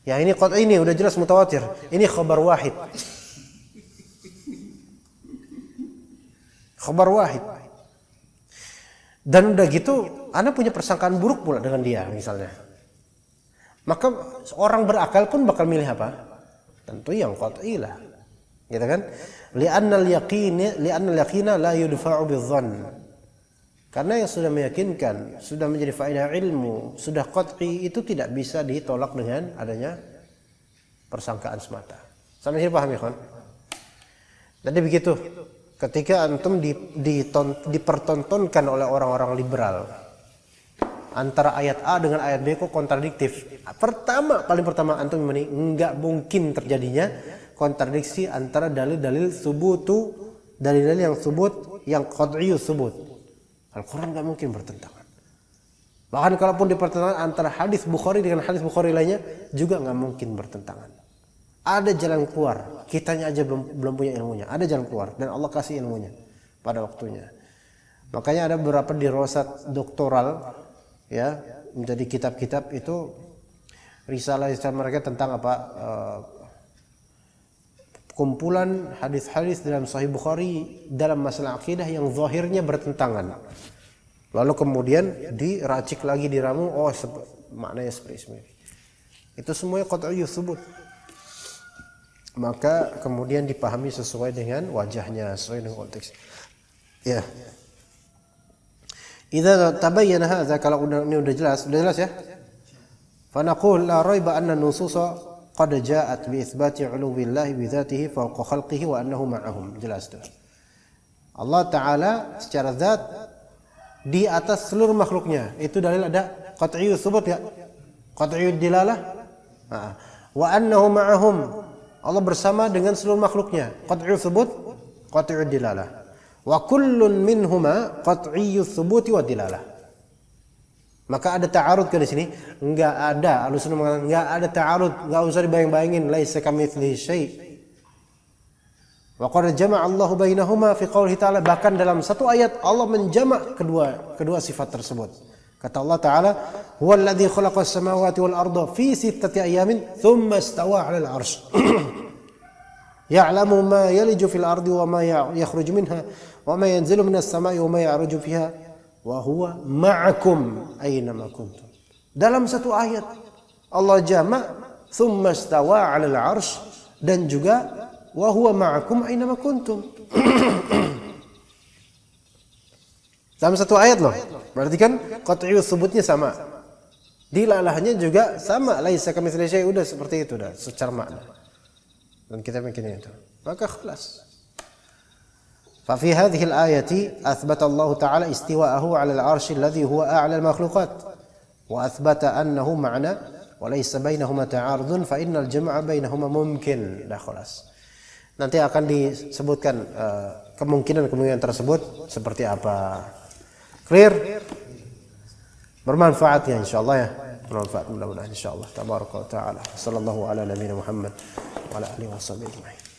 Ya ini qat'i, ini udah jelas mutawatir. Ini khabar wahid. Khabar wahid. Dan udah gitu, ana punya persangkaan buruk pula dengan dia misalnya. Maka orang berakal pun bakal milih apa? Tentu yang qat'i lah. Gitu kan? Li'anna al-yaqina la yudfa'u bidzann. Karena yang sudah meyakinkan, sudah menjadi faedah ilmu, sudah qat'i itu tidak bisa ditolak dengan adanya persangkaan semata. Sampai sini paham ya, kawan? Jadi begitu. Ketika antum dipertontonkan oleh orang-orang liberal antara ayat A dengan ayat B kok kontradiktif. Paling pertama antum ini enggak mungkin terjadinya kontradiksi antara dalil-dalil subutu, dalil-dalil yang subut, yang qat'iyus subut. Al-Quran enggak mungkin bertentangan. Bahkan kalaupun dipertentangan antara hadis Bukhari dengan hadis Bukhari lainnya juga enggak mungkin bertentangan. Ada jalan keluar. Kitanya aja belum punya ilmunya. Ada jalan keluar dan Allah kasih ilmunya pada waktunya. Makanya ada beberapa dirosat doktoral, ya, menjadi kitab-kitab itu risalah mereka tentang apa? Kumpulan hadis-hadis dalam Sahih Bukhari dalam masalah akidah yang zahirnya bertentangan. Lalu kemudian diracik lagi, diramu, maknanya seperti ini. Itu semuanya qat'iyyus tsubut. Maka kemudian dipahami sesuai dengan wajahnya, sesuai dengan konteks. Ya. Idza tabayyana hadza, kalau ini udah jelas ya. Fa naqul la raiba anna nususa qad ja'at bi itsbati 'uluwillahi bi dzatihi fawqa khalqihi wa annahu ma'ahum. Jelas tuh. Allah Ta'ala secara zat di atas seluruh makhluknya. Itu dalil ada qat'iyyus tsubut ya. Qat'iyyud dilalah. Wa annahu ma'ahum. Allah bersama dengan seluruh makhluknya. Qat'iyyus tsubut, qat'iyyud dilalah. Wa kullun minhuma qat'iyyus tsubuti wa dilalah. Maka ada ta'arud kan di sini? Enggak ada. Ahlussunnah mengatakan enggak ada ta'arud, enggak usah dibayang-bayangin, laisa kamitslihi syai'. Wa qad jama'a Allahu bainahuma fi qoulihi ta'ala, bahkan dalam satu ayat Allah menjamak kedua sifat tersebut. Kata Allah Ta'ala, "Huwallazi khalaqas samawati wal arda fi sittati ayamin tsumma istawa 'alal 'arsy." Ya'lamu ma yaliju fil ardi wa ma yakhruju minha wa ma yanzilu minas sama'i wa ma ya'ruju fiha wa huwa ma'akum aina ma kuntum. Dalam satu ayat Allah jamak tsumma istawa 'alal 'arsy dan juga wa huwa ma'akum aina ma kuntum. Dalam satu ayat loh. Berarti kan qat'iyyus tsubutnya sama. Dilalahnya juga sama, laisa kamitslihi syai', udah seperti itu dah secara makna. Dan kita mikirnya itu. Maka khalas. Fa fi hadhihi al-ayati athbata Allah Ta'ala istiwa'ahu 'ala al-'arsy alladhi huwa a'la al-makhluqat wa athbata annahu ma'na wa laysa bainahuma ta'arudun fa innal jam'a bainahuma mumkin. Dah khalas. nanti akan disebutkan kemungkinan-kemungkinan tersebut seperti apa. Clear? Bermanfaat ya insyaallah ya. Bermanfaat mudah-mudahan insyaallah. Tabaraka wa taala. Sallallahu ala nabiyina Muhammad wa ala alihi washabihi ajma'in.